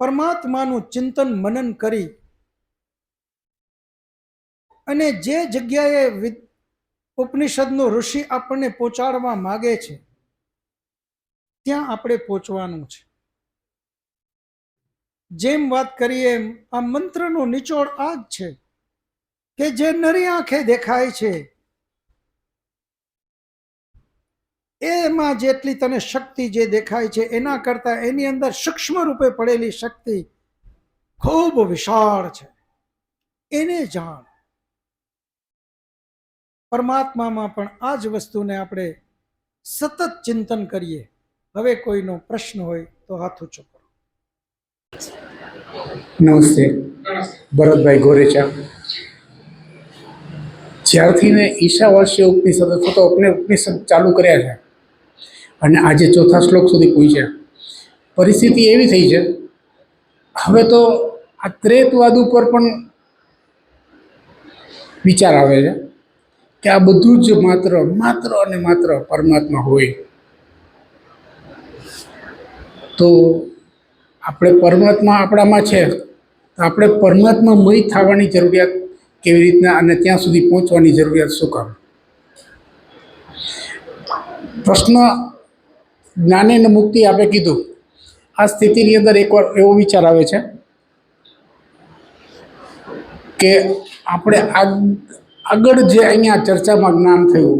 પરમાત્માનું ચિંતન મનન કરી અને જે જગ્યાએ ઉપનિષદનો ઋષિ આપણને પહોંચાડવા માગે છે ત્યાં આપણે પહોંચવાનું છે. જેમ વાત કરીએ એમ આ મંત્રનો નિચોડ આ જ છે કે જે નરી આંખે દેખાય છે એમાં જેટલી તને શક્તિ જે દેખાય છે એના કરતા એની અંદર સૂક્ષ્મ રૂપે પડેલી શક્તિ ખૂબ વિશાળ છે. એને જાણ. પરમાત્મામાં પણ આ જ વસ્તુને આપણે સતત ચિંતન કરીએ. હવે કોઈનો પ્રશ્ન હોય તો હાથ ઊંચો કરો. નમસ્તે, ભરતભાઈ ગોરેચા. જ્યારથી મેં ઈશાવાસ્ય ઉપનિષદ અથવા તો ઉપનિષદ ચાલુ કર્યા છે અને આજે ચોથા શ્લોક સુધી પહોંચ્યા, પરિસ્થિતિ એવી થઈ છે હવે તો આ ત્રેતવાદ ઉપર પણ વિચાર આવે છે કે આ બધું જ માત્ર અને માત્ર પરમાત્મા હોય. તો આપણે પરમાત્મા આપણામાં છે તો આપણે પરમાત્મામય થવાની જરૂરિયાત કેવી રીતના અને ત્યાં સુધી પહોંચવાની જરૂરિયાત શું કામ? પ્રશ્ન જ્ઞાને ને મુક્તિ આપણે કીધું. આ સ્થિતિની અંદર એકવાર એવો વિચાર આવે છે કે આપણે આગળ જે અહીંયા ચર્ચામાં જ્ઞાન થયું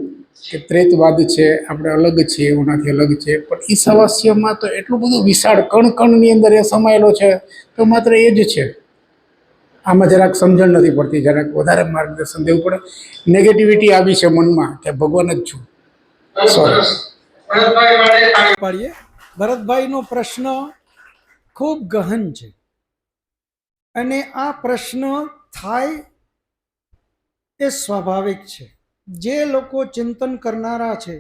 કે ત્રેતવાદ છે, આપણે અલગ છીએ, એનાથી અલગ છે, પણ ઈશાવાસ્યમાં તો એટલું બધું વિશાળ કણની અંદર એ સમાયેલો છે તો માત્ર એ જ છે. આમાં જરાક સમજણ નથી પડતી, જરાક વધારે માર્ગદર્શન દેવું પડે. નેગેટિવિટી આવી છે મનમાં કે ભગવાન જ છું. ભરતભાઈનો પ્રશ્ન ખૂબ ગહન છે અને આ પ્રશ્ન થાય એ સ્વાભાવિક છે. જે લોકો ચિંતન કરનારા છે,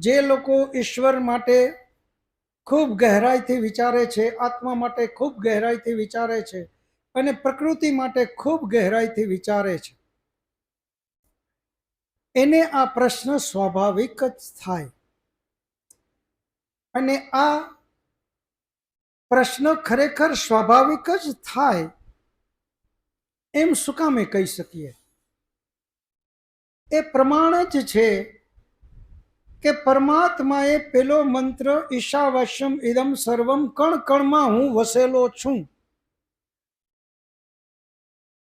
જે લોકો ઈશ્વર માટે ખૂબ ગહેરાઈથી વિચારે છે, આત્મા માટે ખૂબ ગહેરાઈથી વિચારે છે અને પ્રકૃતિ માટે ખૂબ ગહેરાઈથી વિચારે છે, એને આ પ્રશ્ન સ્વાભાવિક જ થાય. અને આ પ્રશ્ન ખરેખર સ્વાભાવિક જ થાય એમ શું કામે કહી શકીએ? એ પ્રમાણ જ છે કે પરમાત્માએ પેલો મંત્ર ઈશાવાસ્યમ ઇદમ સર્વમ, કણ કણમાં હું વસેલો છું.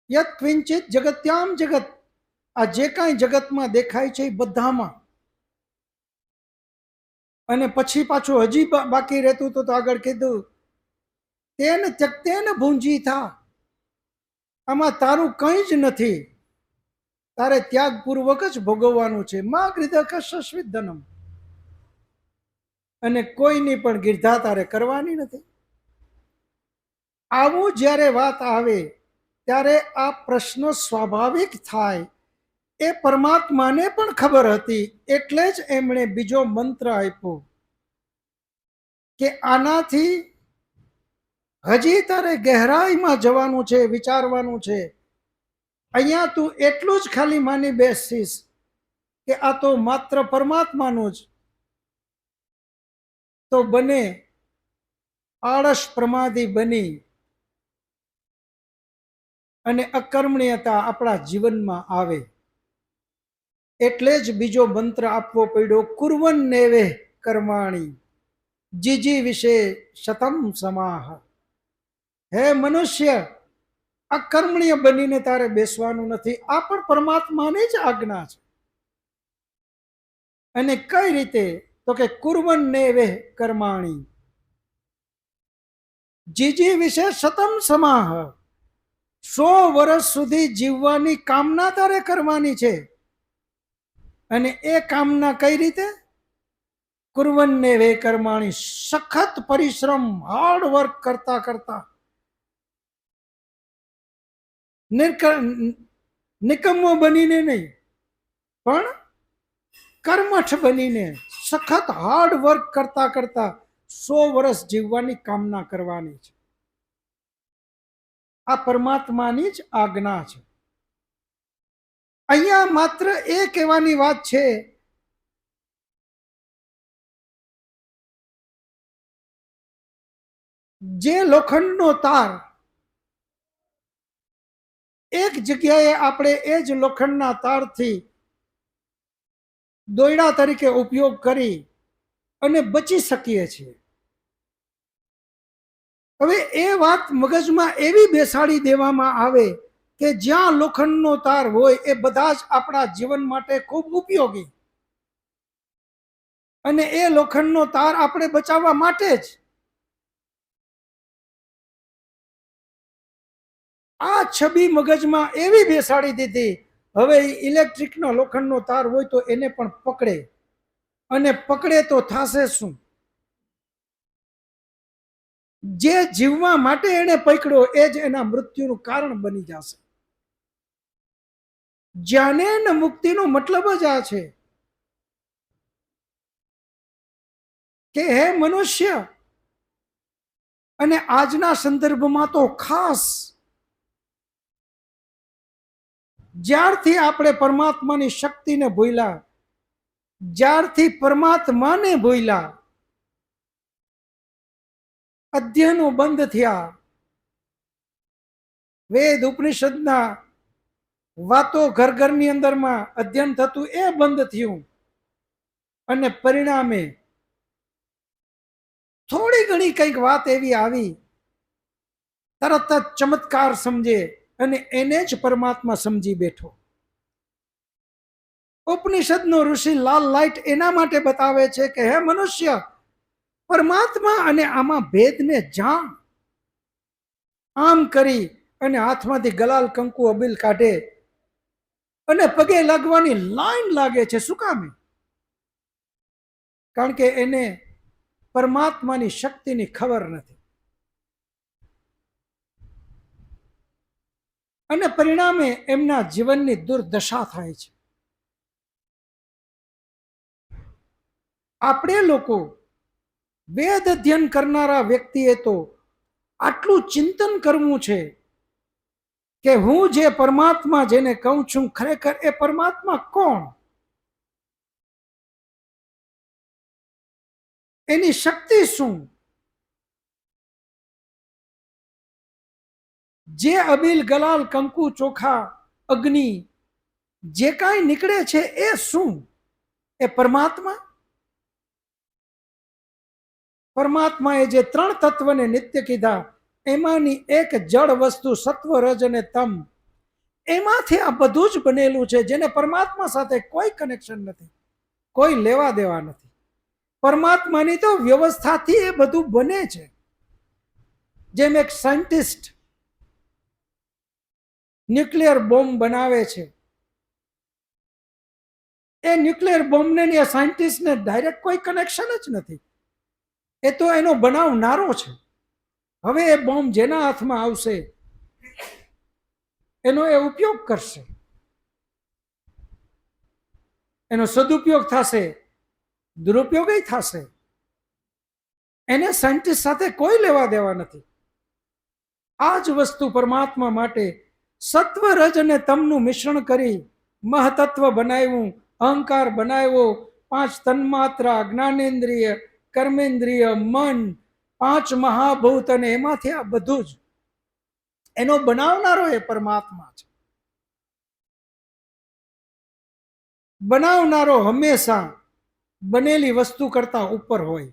યત ક્વિંચિત જગત્યામ જગત, આ જે કાંઈ જગતમાં દેખાય છે એ બધામાં. અને પછી પાછું હજી બાકી રહેતું તો આગળ કીધું તેન ત્યક્તેન ભૂંજી થા, આમાં તારું કંઈ જ નથી, તારે ત્યાગપૂર્વક જ ભોગવવાનું છે. માં ગૃધકસ્વિધનમ, અને કોઈની પણ ગીર્ધા તારે કરવાની નથી. આવું જ્યારે વાત આવે ત્યારે આ પ્રશ્ન સ્વાભાવિક થાય. એ પરમાત્માને પણ ખબર હતી, એટલે જ એમણે બીજો મંત્ર આપ્યો કે આનાથી હજી તારે ગહેરાઈમાં જવાનું છે, વિચારવાનું છે. અહીંયા તું એટલું જ ખાલી માની બેસીશ કે આ તો માત્ર પરમાત્માનું જ, તો બને આળસ પ્રમાદી બની અને અકર્મણીયતા આપણા જીવનમાં આવે. એટલે જ બીજો મંત્ર આપવો પડ્યો, કુર્વન નેવે કર્માણી જીજી વિશે શતમ સમાહ. હે મનુષ્ય, અકર્મણીય બનીને તારે બેસવાનું નથી. આ પણ પરમાત્માની જ આજ્ઞા છે. અને કઈ રીતે? તો કે કુર્વન નેવે કર્માણી જીજી વિશે શતમ સમાહ, 100 વર્ષ સુધી જીવવાની કામના તારે કરવાની છે. અને એ કામના કઈ રીતે? કુર્વન્ને વે કર્માણી, સખત પરિશ્રમ, હાર્ડ વર્ક કરતા કરતા, નિકમ્મો બનીને નહીં પણ કર્મઠ બનીને, સખત હાર્ડ વર્ક કરતા કરતા 100 વર્ષ જીવવાની કામના કરવાની છે. આ પરમાત્માની જ આજ્ઞા છે. અહીંયા માત્ર એ કહેવાની વાત છે જે લોખંડનો તાર એક જગ્યાએ આપણે એ જ લોખંડના તારથી દોયડા તરીકે ઉપયોગ કરી અને બચી શકીએ છીએ. હવે એ વાત મગજમાં એવી બેસાડી દેવામાં આવે કે જ્યાં લોખંડનો તાર હોય એ બધા જ આપણા જીવન માટે ખૂબ ઉપયોગી, અને એ લોખંડનો તાર આપણે બચાવવા માટે જ. આ છબી મગજમાં એવી બેસાડી દીધી. હવે ઇલેક્ટ્રિકનો લોખંડનો તાર હોય તો એને પણ પકડે, અને પકડે તો થશે શું? જે જીવવા માટે એને પકડ્યો એ જ એના મૃત્યુનું કારણ બની જશે. જ્ઞાને ને મુક્તિનો મતલબ જ આ છે કે હે મનુષ્ય, અને આજના સંદર્ભમાં તો ખાસ, જ્યારથી આપણે પરમાત્માની શક્તિને ભૂલ્યા, જ્યારથી પરમાત્માને ભૂલ્યા, અધ્યયનો બંધ થયા, વેદ ઉપનિષદના વાતો ઘર ઘરની અંદરમાં અધ્યયન થતું એ બંધ થયું, અને પરિણામે થોડી ઘણી કંઈક વાત એવી આવી, તરત જ ચમત્કાર સમજે અને એને જ પરમાત્મા સમજી બેઠો. ઉપનિષદનો ઋષિ લાલ લાઈટ એના માટે બતાવે છે કે હે મનુષ્ય, પરમાત્મા અને આમાં ભેદને જાણ. આમ કરી અને હાથમાંથી ગલાલ કંકુ અબીલ કાઢે અને પગે લાગવાની લાઈન લાગે છે. શું કામે? કારણ કે એને પરમાત્માની શક્તિની ખબર નથી, અને પરિણામે એમના જીવનની દુર્દશા થાય છે. આપણે લોકો વેદ અધ્યયન કરનારા વ્યક્તિએ તો આટલું ચિંતન કરવું છે કે હું જે પરમાત્મા જેને કહું છું, ખરેખર એ પરમાત્મા કોણ? એની શક્તિ શું? જે અબીલ ગલાલ કંકુ ચોખા અગ્નિ જે કાંઈ નીકળે છે એ શું? એ પરમાત્મા. પરમાત્માએ જે ત્રણ તત્વને નિત્ય કીધા, એમાંની એક જળ વસ્તુ સત્વ રજ અને તમ, એમાંથી આ બધું જ બનેલું છે, જેને પરમાત્મા સાથે કોઈ કનેક્શન નથી, કોઈ લેવા દેવા નથી. પરમાત્માની તો વ્યવસ્થાથી એ બધું બને છે. જેમ એક સાયન્ટિસ્ટ ન્યુક્લિયર બોમ્બ બનાવે છે, એ ન્યુક્લિયર બોમ્બને એ સાયન્ટિસ્ટને ડાયરેક્ટ કોઈ કનેક્શન જ નથી, એ તો એનો બનાવનારો છે. હવે એ બોમ્બ જેના હાથમાં આવશે એનો એ ઉપયોગ કરશે, એનો સદુપયોગ થશે, દુરુપયોગ થશે. એને સાયન્ટિસ્ટ સાથે કોઈ લેવા દેવા નથી. આ જ વસ્તુ પરમાત્મા માટે સત્વ રજ અને તમનું મિશ્રણ કરી મહતત્વ બનાવ્યું, અહંકાર બનાવ્યો, 5 તન્માત્રા, જ્ઞાનેન્દ્રિય, કર્મેન્દ્રિય, મન, 5 મહાભૂત, અને એમાંથી આ બધું જ એનો બનાવનારો એ પરમાત્મા છે. બનાવનારો હંમેશા બનેલી વસ્તુ કરતા ઉપર હોય.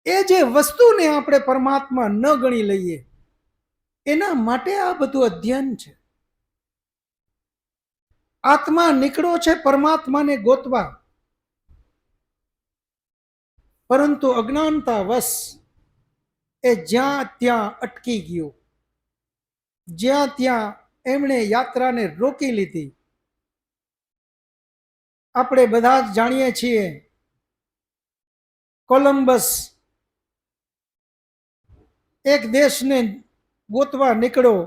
એ જે વસ્તુને આપણે પરમાત્મા ન ગણી લઈએ, એના માટે આ બધું અધ્યયન છે. આત્મા નીકળ્યો છે પરમાત્માને ગોતવા, પરંતુ અજ્ઞાનતા વશ એ જ્યાં ત્યાં અટકી ગયો, જ્યાં ત્યાં એમણે યાત્રાને રોકી લીધી. આપણે બધા જ જાણીએ છીએ, કોલંબસ એક દેશને ગોતવા નીકળ્યો,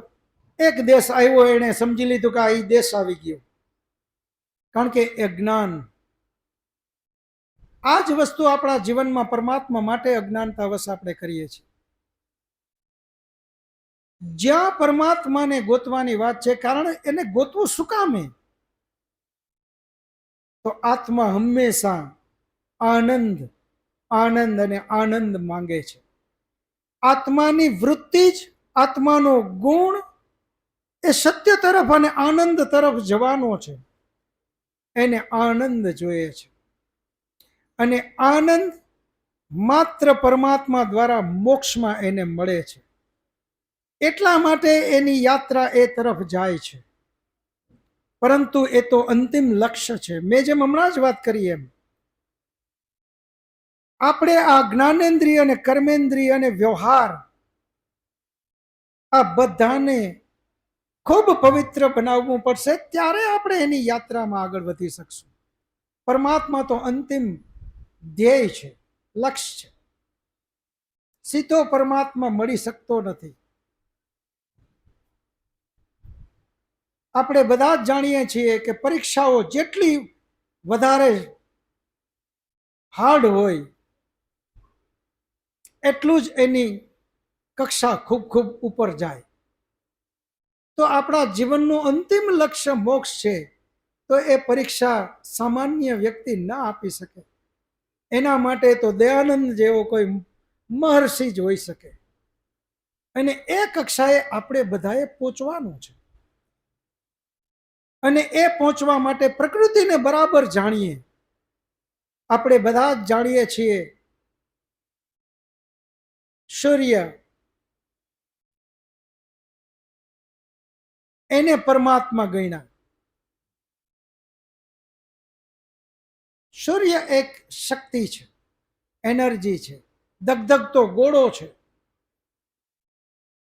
એક દેશ આવ્યો, એને સમજી લીધું કે આ એ દેશ આવી ગયો, કારણ કે એ જ્ઞાન. આ જ વસ્તુ આપણા જીવનમાં પરમાત્મા માટે અજ્ઞાનતા વશ આપણે કરીએ છીએ. જ્યાં પરમાત્માને ગોતવાની વાત છે, કારણ એને ગોતવું શું કામે? તો આત્મા હંમેશા આનંદ આનંદ અને આનંદ માંગે છે. આત્માની વૃત્તિ જ, આત્માનો ગુણ એ સત્ય તરફ અને આનંદ તરફ જવાનો છે. એને આનંદ જોઈએ છે, અને આનંદ માત્ર પરમાત્મા દ્વારા મોક્ષમાં એને મળે છે. એટલા માટે એની યાત્રા એ તરફ જાય છે. પરંતુ એ તો અંતિમ લક્ષ્ય છે. મેં જેમ હમણાં જ વાત કરી એમ, આપણે આ જ્ઞાનેન્દ્રિય અને કર્મેન્દ્રિય અને વ્યવહાર આ બધાને ખૂબ પવિત્ર બનાવવું પડશે, ત્યારે આપણે એની યાત્રામાં આગળ વધી શકશું. પરમાત્મા તો અંતિમ ધ્યેય છે, લક્ષ્ય છે. સીધો પરમાત્મા મળી શકતો નથી. આપણે બધા જ જાણીએ છીએ કે પરીક્ષાઓ જેટલી વધારે હાર્ડ હોય એટલું જ એની કક્ષા ખૂબ ખૂબ ઉપર જાય. તો આપણા જીવનનું અંતિમ લક્ષ્ય મોક્ષ છે, તો એ પરીક્ષા સામાન્ય વ્યક્તિ ના આપી શકે. એના માટે તો દયાનંદ જેવો કોઈ મહર્ષિ જ હોઈ શકે. અને એ કક્ષાએ આપણે બધાએ પહોંચવાનું છે. અને એ પહોંચવા માટે પ્રકૃતિને બરાબર જાણીએ. આપણે બધા જ જાણીએ છીએ સૂર્ય, એને પરમાત્મા ગણ્યા. સૂર્ય એક શક્તિ છે, એનર્જી છે, ધગધગતો ગોળો છે.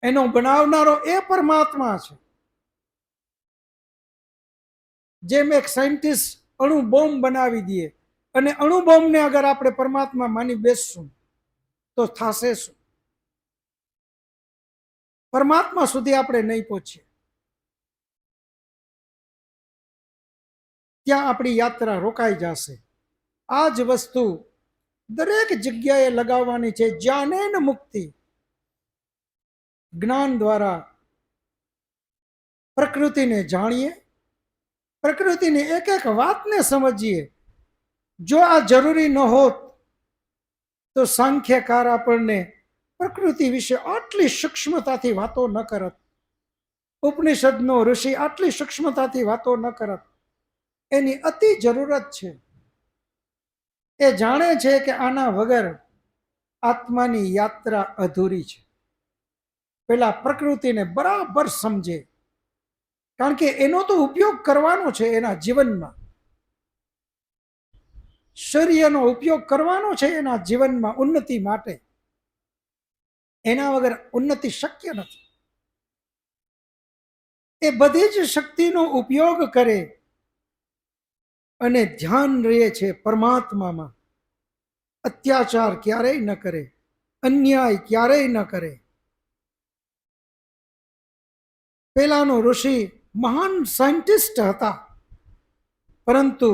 એનો બનાવનારો એ પરમાત્મા છે. જેમ એક સાયન્ટિસ્ટ અણુ બોમ્બ બનાવી દે, અને અણુ બોમ્બને અગર આપણે પરમાત્મા માની બેસશું તો થશે શું? પરમાત્મા સુધી આપણે નહીં પહોંચીએ. ત્યાં આપણી યાત્રા રોકાઈ જશે. આ જ વસ્તુ દરેક જગ્યાએ લગાવવાની છે. જ્ઞાનેન મુક્તિ, જ્ઞાન દ્વારા પ્રકૃતિને જાણીએ, પ્રકૃતિની એક એક વાતને સમજીએ. જો આ જરૂરી ન હોત તો સાંખ્યકાર આપણને પ્રકૃતિ વિશે આટલી સૂક્ષ્મતાથી વાતો ન કરત. ઉપનિષદનો ઋષિ આટલી સૂક્ષ્મતાથી વાતો ન કરત. એની અતિ જરૂરત છે. એ જાણે છે કે આના વગર આત્માની યાત્રા અધૂરી છે. પેલા પ્રકૃતિને બરાબર સમજે, કારણ કે એનો તો ઉપયોગ કરવાનો છે એના જીવનમાં. સૂર્યનો ઉપયોગ કરવાનો છે એના જીવનમાં ઉન્નતિ માટે. એના વગર ઉન્નતિ શક્ય નથી. એ બધી જ શક્તિનો ઉપયોગ કરે અને ધ્યાન રહે છે પરમાત્મામાં. અત્યાચાર ક્યારેય ન કરે, અન્યાય ક્યારેય ન કરે. પેલાનો ઋષિ મહાન સાયન્ટિસ્ટ હતા, પરંતુ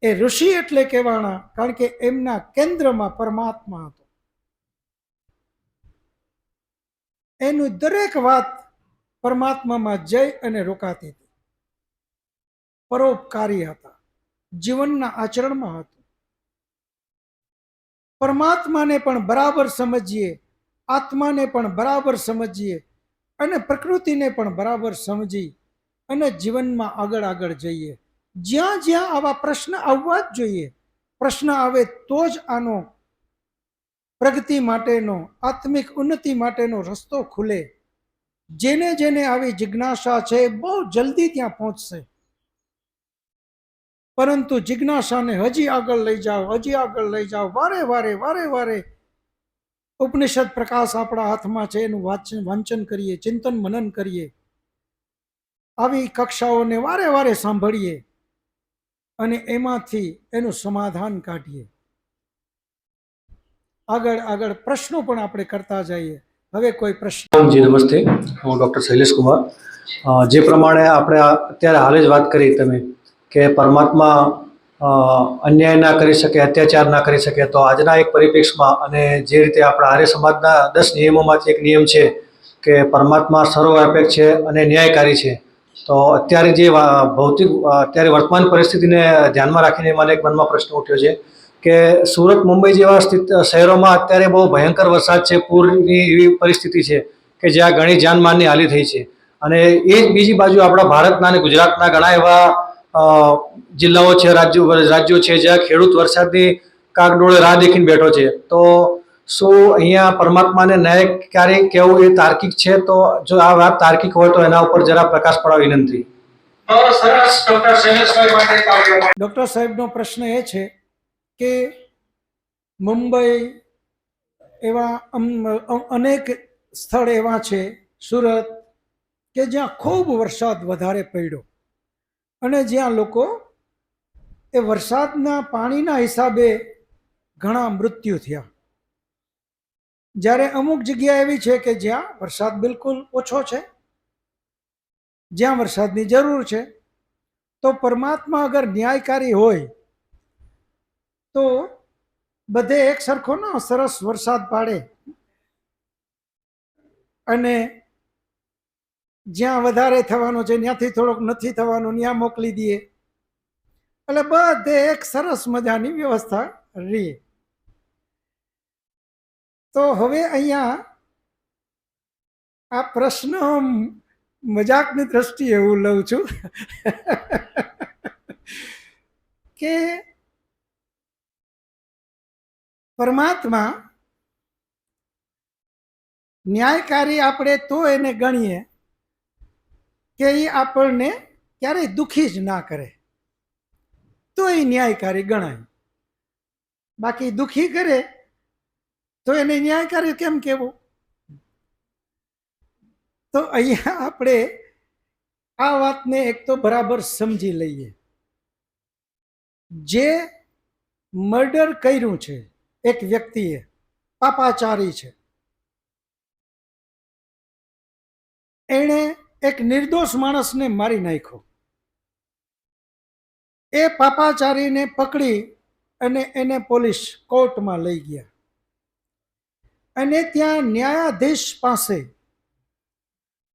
એ ઋષિ એટલે કહેવાના કારણ કે એમના કેન્દ્રમાં પરમાત્મા હતો. એનું દરેક વાત પરમાત્મામાં જઈ અને રોકાતી હતી. પરોપકારી હતા, જીવનના આચરણમાં હતું. પરમાત્માને પણ બરાબર સમજીએ, આત્માને પણ બરાબર સમજીએ, અને પ્રકૃતિને પણ બરાબર સમજી અને જીવનમાં આગળ આગળ જઈએ. જ્યાં જ્યાં આવા પ્રશ્ન આવવા જ જોઈએ. પ્રશ્ન આવે તો જ આનો પ્રગતિ માટેનો, આત્મિક ઉન્નતિ માટેનો રસ્તો ખુલે. જેને જેને આવી જિજ્ઞાસા છે બહુ જલ્દી ત્યાં પહોંચશે. પરંતુ જિજ્ઞાસાને હજી આગળ લઈ જાઓ, હજી આગળ લઈ જાઓ. વારે વારે વારે વારે ઉપનિષદ પ્રકાશ આપણા હાથમાં છે, એનું વાંચન કરીએ, ચિંતન મનન કરીએ, આવી કક્ષાઓને વારે વારે સાંભળીએ અને એમાંથી એનું સમાધાન કાઢીએ. આગળ આગળ પ્રશ્નો પણ આપણે કરતા જઈએ. હવે કોઈ પ્રશ્ન? જી નમસ્તે, હું ડૉક્ટર શૈલેષ કુમાર. જે પ્રમાણે આપણે અત્યારે હાલ જ વાત કરી તમે કે પરમાત્મા અન્યાય ના કરી શકે, અત્યાચાર ના કરી શકે, તો આજના એક પરિપ્રેક્ષમાં અને જે રીતે આપણા આર્ય સમાજના 10 નિયમોમાંથી એક નિયમ છે કે પરમાત્મા સર્વવ્યાપક છે અને ન્યાયકારી છે. તો અત્યારે જે ભૌતિક અત્યારે વર્તમાન પરિસ્થિતિને ધ્યાનમાં રાખીને મને એક મનમાં પ્રશ્ન ઉઠ્યો છે કે સુરત, મુંબઈ જેવા શહેરોમાં અત્યારે બહુ ભયંકર વરસાદ છે, પૂરની એવી પરિસ્થિતિ છે કે જ્યાં ઘણી જાનમાલની હાનિ થઈ છે. અને એ જ બીજી બાજુ આપણા ભારતના અને ગુજરાતના ઘણા એવા જિલ્લાઓ છે, રાજ્યો છે જ્યાં ખેડૂત વરસાદની કાગડોળે રાહ દેખીને બેઠો છે. તો શું અહીંયા પરમાત્માને ન્યાયકારી કહેવું એ તાર્કિક છે? તો જો આ વાત તાર્કિક હોય તો એના ઉપર જરા પ્રકાશ પાડવા વિનંતી. સરસ ડોક્ટર શૈલેષભાઈ માટે તાળીઓ. ડૉક્ટર સાહેબનો પ્રશ્ન એ છે કે મુંબઈ એવા અનેક સ્થળ એવા છે, સુરત, કે જ્યાં ખૂબ વરસાદ વધારે પડ્યો અને જ્યાં લોકો એ વરસાદના પાણીના હિસાબે ઘણા મૃત્યુ થયા. જ્યારે અમુક જગ્યા એવી છે કે જ્યાં વરસાદ બિલકુલ ઓછો છે, જ્યાં વરસાદની જરૂર છે. તો પરમાત્મા અગર ન્યાયકારી હોય તો બધે એક સરખો ન સરસ વરસાદ પાડે અને જ્યાં વધારે થવાનો છે ત્યાંથી થોડોક નથી થવાનો ત્યાં મોકલી દઈએ, એટલે બધે એક સરસ મજાની વ્યવસ્થા રહે. તો હવે અહીંયા આ પ્રશ્ન મજાકની દ્રષ્ટિએ હું લઉં છું કે પરમાત્મા ન્યાયકારી આપણે તો એને ગણીએ કે એ આપણને ક્યારેય દુખી જ ના કરે, તો એ ન્યાયકારી ગણાય. બાકી દુખી કરે તો એને ન્યાયકારી કેમ કહેવું? તો અહીંયા આપણે આ વાતને એક તો બરાબર સમજી લઈએ. જે મર્ડર કર્યું છે એક વ્યક્તિએ, પાપાચારી છે, એણે એક નિર્દોષ માણસને મારી નાખ્યો. એ પાપાચારીને પકડી અને એને પોલીસ કોર્ટમાં લઈ ગયા અને ત્યાં ન્યાયાધીશ પાસે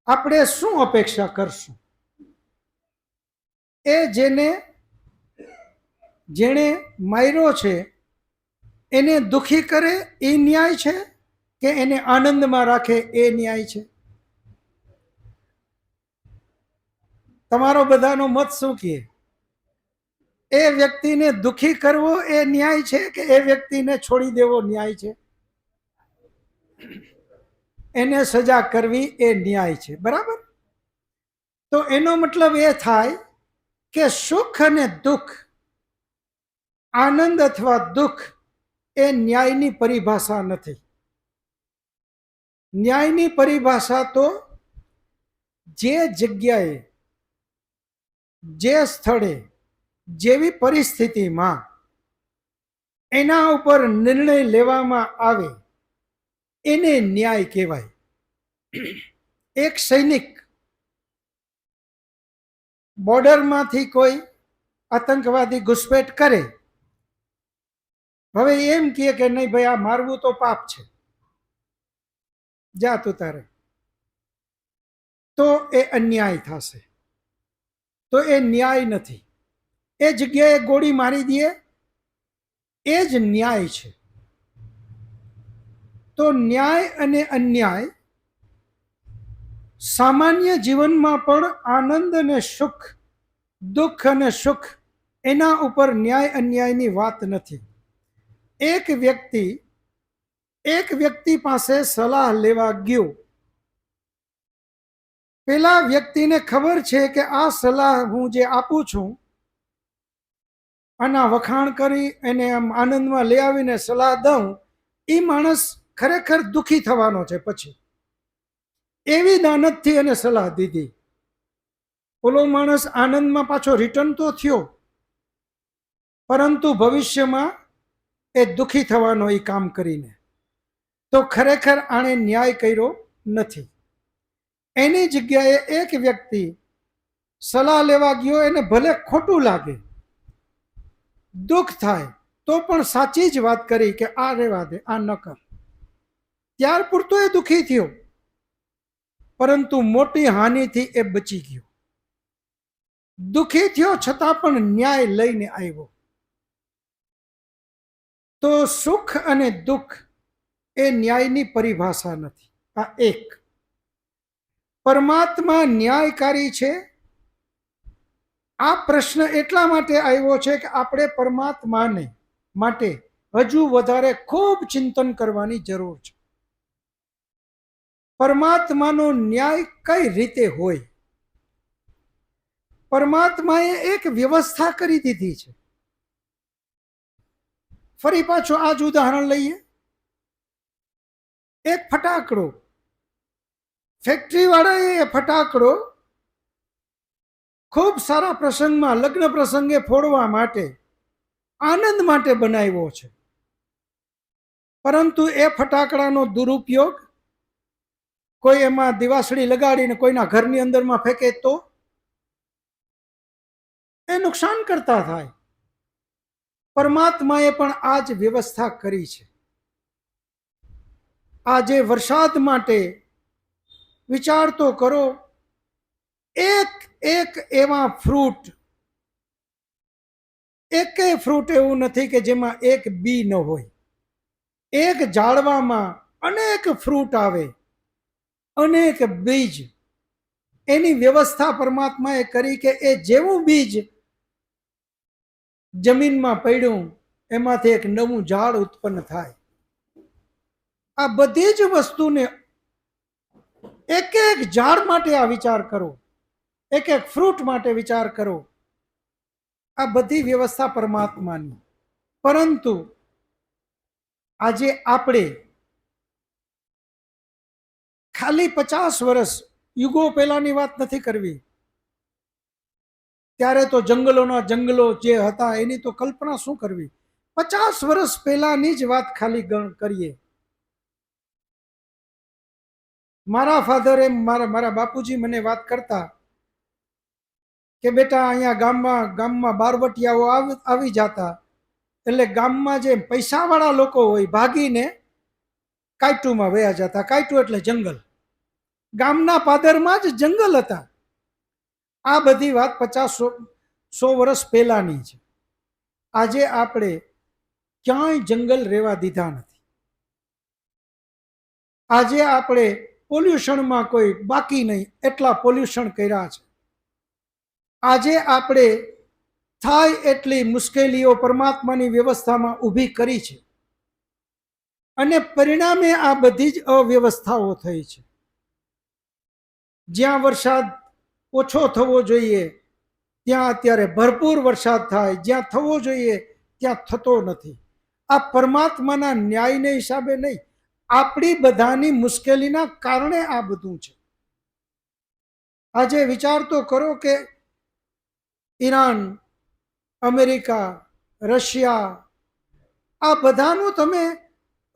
આપણે શું અપેક્ષા કરશું? એ જેણે માર્યો છે એને દુખી કરે એ ન્યાય છે કે એને આનંદમાં રાખે એ ન્યાય છે? તમારો બધાનો મત શું કહે? એ વ્યક્તિને દુખી કરવો એ ન્યાય છે કે એ વ્યક્તિને છોડી દેવો ન્યાય છે? એને સજા કરવી એ ન્યાય છે, બરાબર? તો એનો મતલબ એ થાય કે સુખ અને દુઃખ, આનંદ અથવા દુઃખ એ ન્યાયની પરિભાષા નથી. ન્યાયની પરિભાષા તો જે જગ્યાએ, જે સ્થળે, જેવી પરિસ્થિતિમાં એના ઉપર નિર્ણય લેવામાં આવે એને ન્યાય કહેવાય. એક સૈનિક બોર્ડરમાંથી કોઈ આતંકવાદી ઘુસપેઠ કરે, હવે એમ કહે કે નહીં ભાઈ આ મારવું તો પાપ છે, જા તું તારે, તો એ અન્યાય થશે. તો એ ન્યાય નથી. એ જગ્યાએ ગોળી મારી દે એ જ ન્યાય છે. તો ન્યાય અને અન્યાય સામાન્ય જીવનમાં પણ આનંદ અને સુખ, દુઃખ અને સુખ, એના ઉપર ન્યાય અન્યાયની વાત નથી. એક વ્યક્તિ પાસે સલાહ લેવા ગયો, પેલા વ્યક્તિને ખબર છે કે આ સલાહ હું જે આપું છું, આના વખાણ કરી એને આમ આનંદમાં લઈ આવીને સલાહ દઉં, એ માણસ ખરેખર દુઃખી થવાનો છે. પછી એવી દાનતથી એને સલાહ દીધી. ઓલો માણસ આનંદમાં પાછો રિટર્ન તો થયો, પરંતુ ભવિષ્યમાં એ દુઃખી થવાનો એ કામ કરીને. તો ખરેખર આણે ન્યાય કર્યો નથી. એની જગ્યાએ એક વ્યક્તિ સલાહ લેવા ગયો, એને ભલે ખોટું લાગે, દુઃખ થાય, તો પણ સાચી જ વાત કરી કે આ રહેવા દે, આ ન કર. ત્યાર પૂરતો એ દુઃખી થયો, પરંતુ મોટી હાનિથી એ બચી ગયો. દુઃખી થયો છતાં પણ ન્યાય લઈને આવ્યો. તો સુખ અને દુઃખ એ ન્યાયની પરિભાષા નથી. આ એક. પરમાત્મા ન્યાયકારી છે. આ પ્રશ્ન એટલા માટે આવ્યો છે કે આપણે પરમાત્માને માટે હજુ વધારે ખૂબ ચિંતન કરવાની જરૂર છે. પરમાત્માનો ન્યાય કઈ રીતે હોય? પરમાત્માએ એક વ્યવસ્થા કરી દીધી છે. ફરી પાછો આ જ ઉદાહરણ લઈએ. એક ફટાકડો, ફેક્ટરી વાળાએ એ ફટાકડો ખૂબ સારા પ્રસંગમાં, લગ્ન પ્રસંગે ફોડવા માટે, આનંદ માટે બનાવ્યો છે. પરંતુ એ ફટાકડાનો દુરુપયોગ કોઈ એમાં દિવાસળી લગાડીને કોઈના ઘરની અંદરમાં ફેંકે તો એ નુકસાન કરતા થાય. પરમાત્માએ પણ આ જ વ્યવસ્થા કરી છે. આજે વરસાદ માટે વિચાર તો કરો. એક એક એવા ફ્રૂટ, એકેય ફ્રૂટ એવું નથી કે જેમાં એક બી ન હોય. એક ઝાડવામાં અનેક ફ્રૂટ આવે, અનેક બીજ. એની વ્યવસ્થા પરમાત્માએ કરી કે એ જેવું બીજ જમીનમાં પડ્યું એમાંથી એક નવું ઝાડ ઉત્પન્ન થાય. આ બધી જ વસ્તુને એક એક ઝાડ માટે આ વિચાર કરો, એક એક ફ્રૂટ માટે વિચાર કરો. આ બધી વ્યવસ્થા પરમાત્માની. પરંતુ આજે આપણે ખાલી 50 વર્ષ, યુગો પહેલાની વાત નથી કરવી. ત્યારે તો જંગલોના જંગલો જે હતા એની તો કલ્પના શું કરવી. 50 વર્ષ પહેલાની જ વાત ખાલી કરીએ. મારા ફાધરે, મારા બાપુજી મને વાત કરતા કે બેટા અહીંયા ગામમાં બારવટિયાઓ આવી જતા, એટલે ગામમાં જે પૈસાવાળા લોકો હોય ભાગીને કાયટુમાં વયા જતા. કાયટું એટલે જંગલ. ગામના પાદરમાં જ જંગલ હતા. આ બધી વાત 50-100 વર્ષ પહેલાની છે. આજે આપણે ક્યાંય જંગલ રહેવા દીધા નથી. આજે આપણે પોલ્યુશનમાં કોઈ બાકી નહીં એટલા પોલ્યુશન કર્યા છે. આજે આપણે થાય એટલી મુશ્કેલીઓ પરમાત્માની વ્યવસ્થામાં ઊભી કરી છે, અને પરિણામે આ બધી જ અવ્યવસ્થાઓ થઈ છે. જ્યાં વરસાદ ઓછો થવો જોઈએ ત્યાં અત્યારે ભરપૂર વરસાદ થાય, જ્યાં થવો જોઈએ ત્યાં થતો નથી. આ પરમાત્માના ન્યાયને હિસાબે નહીં, આપણી બધાની મુશ્કેલીના કારણે આ બધું છે. આજે વિચાર તો કરો કે ઈરાન, અમેરિકા, રશિયા, આ બધાનો તમે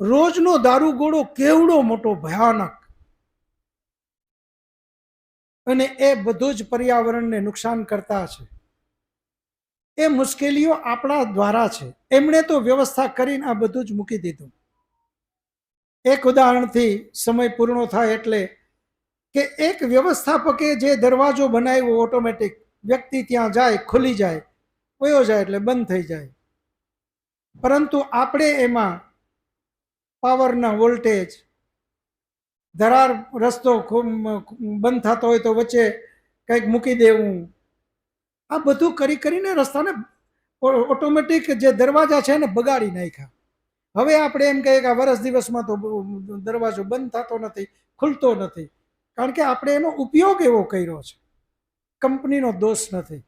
રોજનો દારૂગોળો કેવડો મોટો ભયાનક, અને એ બધું જ પર્યાવરણને નુકસાન કરતા છે. એ મુશ્કેલીઓ આપણા દ્વારા છે. એમણે તો વ્યવસ્થા કરીને આ બધું જ મૂકી દીધું. એક ઉદાહરણથી સમય પૂર્ણ થાય એટલે કે એક વ્યવસ્થાપકે જે દરવાજો બનાવ્યો ઓટોમેટિક, વ્યક્તિ ત્યાં જાય, ખુલી જાય, વયો જાય એટલે બંધ થઈ જાય. પરંતુ આપણે એમાં પાવરના વોલ્ટેજ, ધરાર રસ્તો બંધ થતો હોય તો વચ્ચે કંઈક મૂકી દેવું, આ બધું કરીને રસ્તાને ઓટોમેટિક જે દરવાજા છે એને બગાડી નાખ્યા. હવે આપણે એમ કહીએ કે વર્ષ દિવસમાં તો દરવાજો બંધ થતો નથી, ખુલતો નથી, કારણ કે આપણે એનો ઉપયોગ એવો કર્યો છે. કંપનીનો દોષ નથી,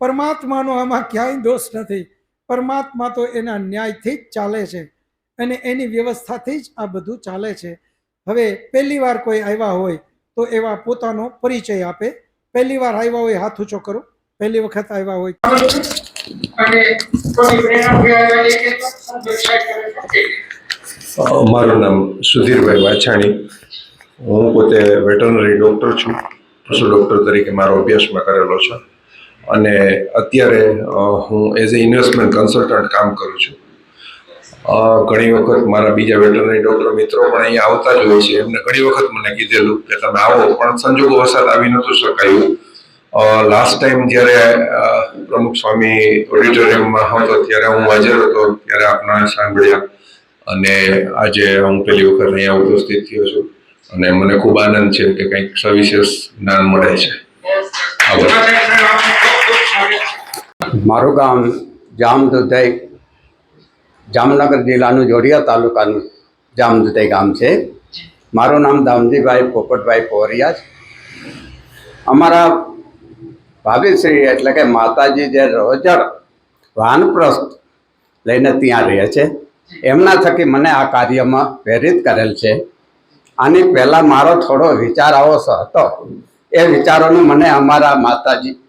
પરમાત્માનો આમાં ક્યાંય દોષ નથી. પરમાત્મા તો એના ન્યાયથી જ ચાલે છે, અને એની વ્યવસ્થાથી જ આ બધું ચાલે છે. હવે પહેલી વાર કોઈ આવ્યા હોય તો એવા પોતાનો પરિચય આપે. પહેલી વાર આવ્યા હોય હાથ ઊંચો કરો. પહેલી વખત આવ્યા હોય. અને કોઈ પ્રેરણા આવ્યા છે કે શું વેબસાઇટ કરે? મારું નામ સુધીરભાઈ વાછાણી. હું પોતે વેટરનરી ડૉક્ટર છું. પશુ ડૉક્ટર તરીકે મારો અભ્યાસમાં કરેલો છે, અને અત્યારે હું એઝ એ ઇન્વેસ્ટમેન્ટ કન્સલ્ટન્ટ કામ કરું છું. ઘણી વખત મારા બીજા વેટરનરી ડૉક્ટર મિત્રો પણ અહીંયા આવતા જ હોય છે. એમને ઘણી વખત મને કીધેલું કે તમે આવો, પણ સંજોગો વસાત આવી નહોતું શકાયું. લાસ્ટ ટાઈમ જ્યારે પ્રમુખ સ્વામી ઓડિટોરિયમમાં હતો ત્યારે હું હાજર હતો, ત્યારે આપના સાંભળ્યા, અને આજે હું પહેલી વખત અહીંયા ઉપસ્થિત થયો છું, અને મને ખૂબ આનંદ છે કે કંઈક સવિશેષ જ્ઞાન મળે છે. મારું ગામ જામદુધઈ, જામનગર જિલ્લાનું જોડિયા તાલુકાનું જામદુધઈ ગામ છે. મારું નામ દામજીભાઈ પોપટભાઈ પોરિયા છે. અમારા ભાભીશ્રી એટલે કે માતાજી જે રોજડ વાનપ્રસ્થ લઈને ત્યાં રહે છે, એમના થકી મને આ કાર્યમાં પ્રેરિત કરેલ છે. આની પહેલાં મારો થોડો વિચાર આવો હતો. એ વિચારોનું મને અમારા માતાજી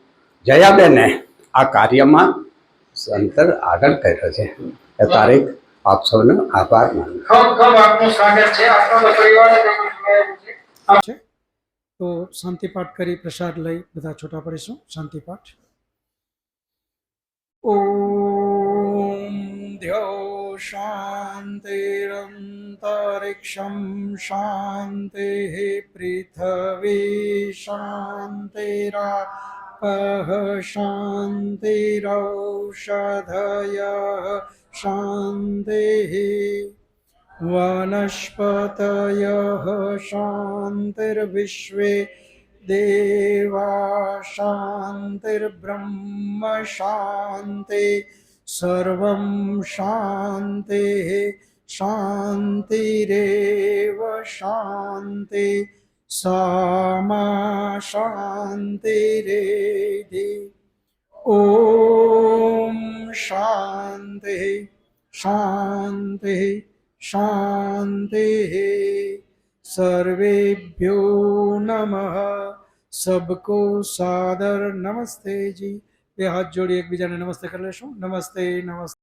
જયાબેને આ કાર્યમાં અંતર આગળ કર્યો છે. એ તારીખ આપ સૌનો આભાર માનું. ખૂબ આપનું સ્વાગત છે. આપનો પરિવાર છે તો શાંતિપાઠ કરી પ્રસાદ લઈ બધા છૂટા પડીશું. શાંતિપાઠ. ઓમ ધ્યો શાંતિરંતરિક્ષમ શાંતિ પૃથ્વી શાંતિરાપઃ શાંતિરૌષધયઃ શાંતિ वनस्पतयः शान्तिर्विश्वे देवा शान्तिर्ब्रह्म शान्ति सर्वं शान्तिः शान्तिरेव शान्ति सामा शान्तिरेधि. ॐ शान्तिः शान्तिः शांति. सर्वेभ्यो नमः. सबको सादर नमस्ते जी. બે હાથ જોડી એકબીજાને નમસ્તે કરી લેશું. નમસ્તે નમસ્તે.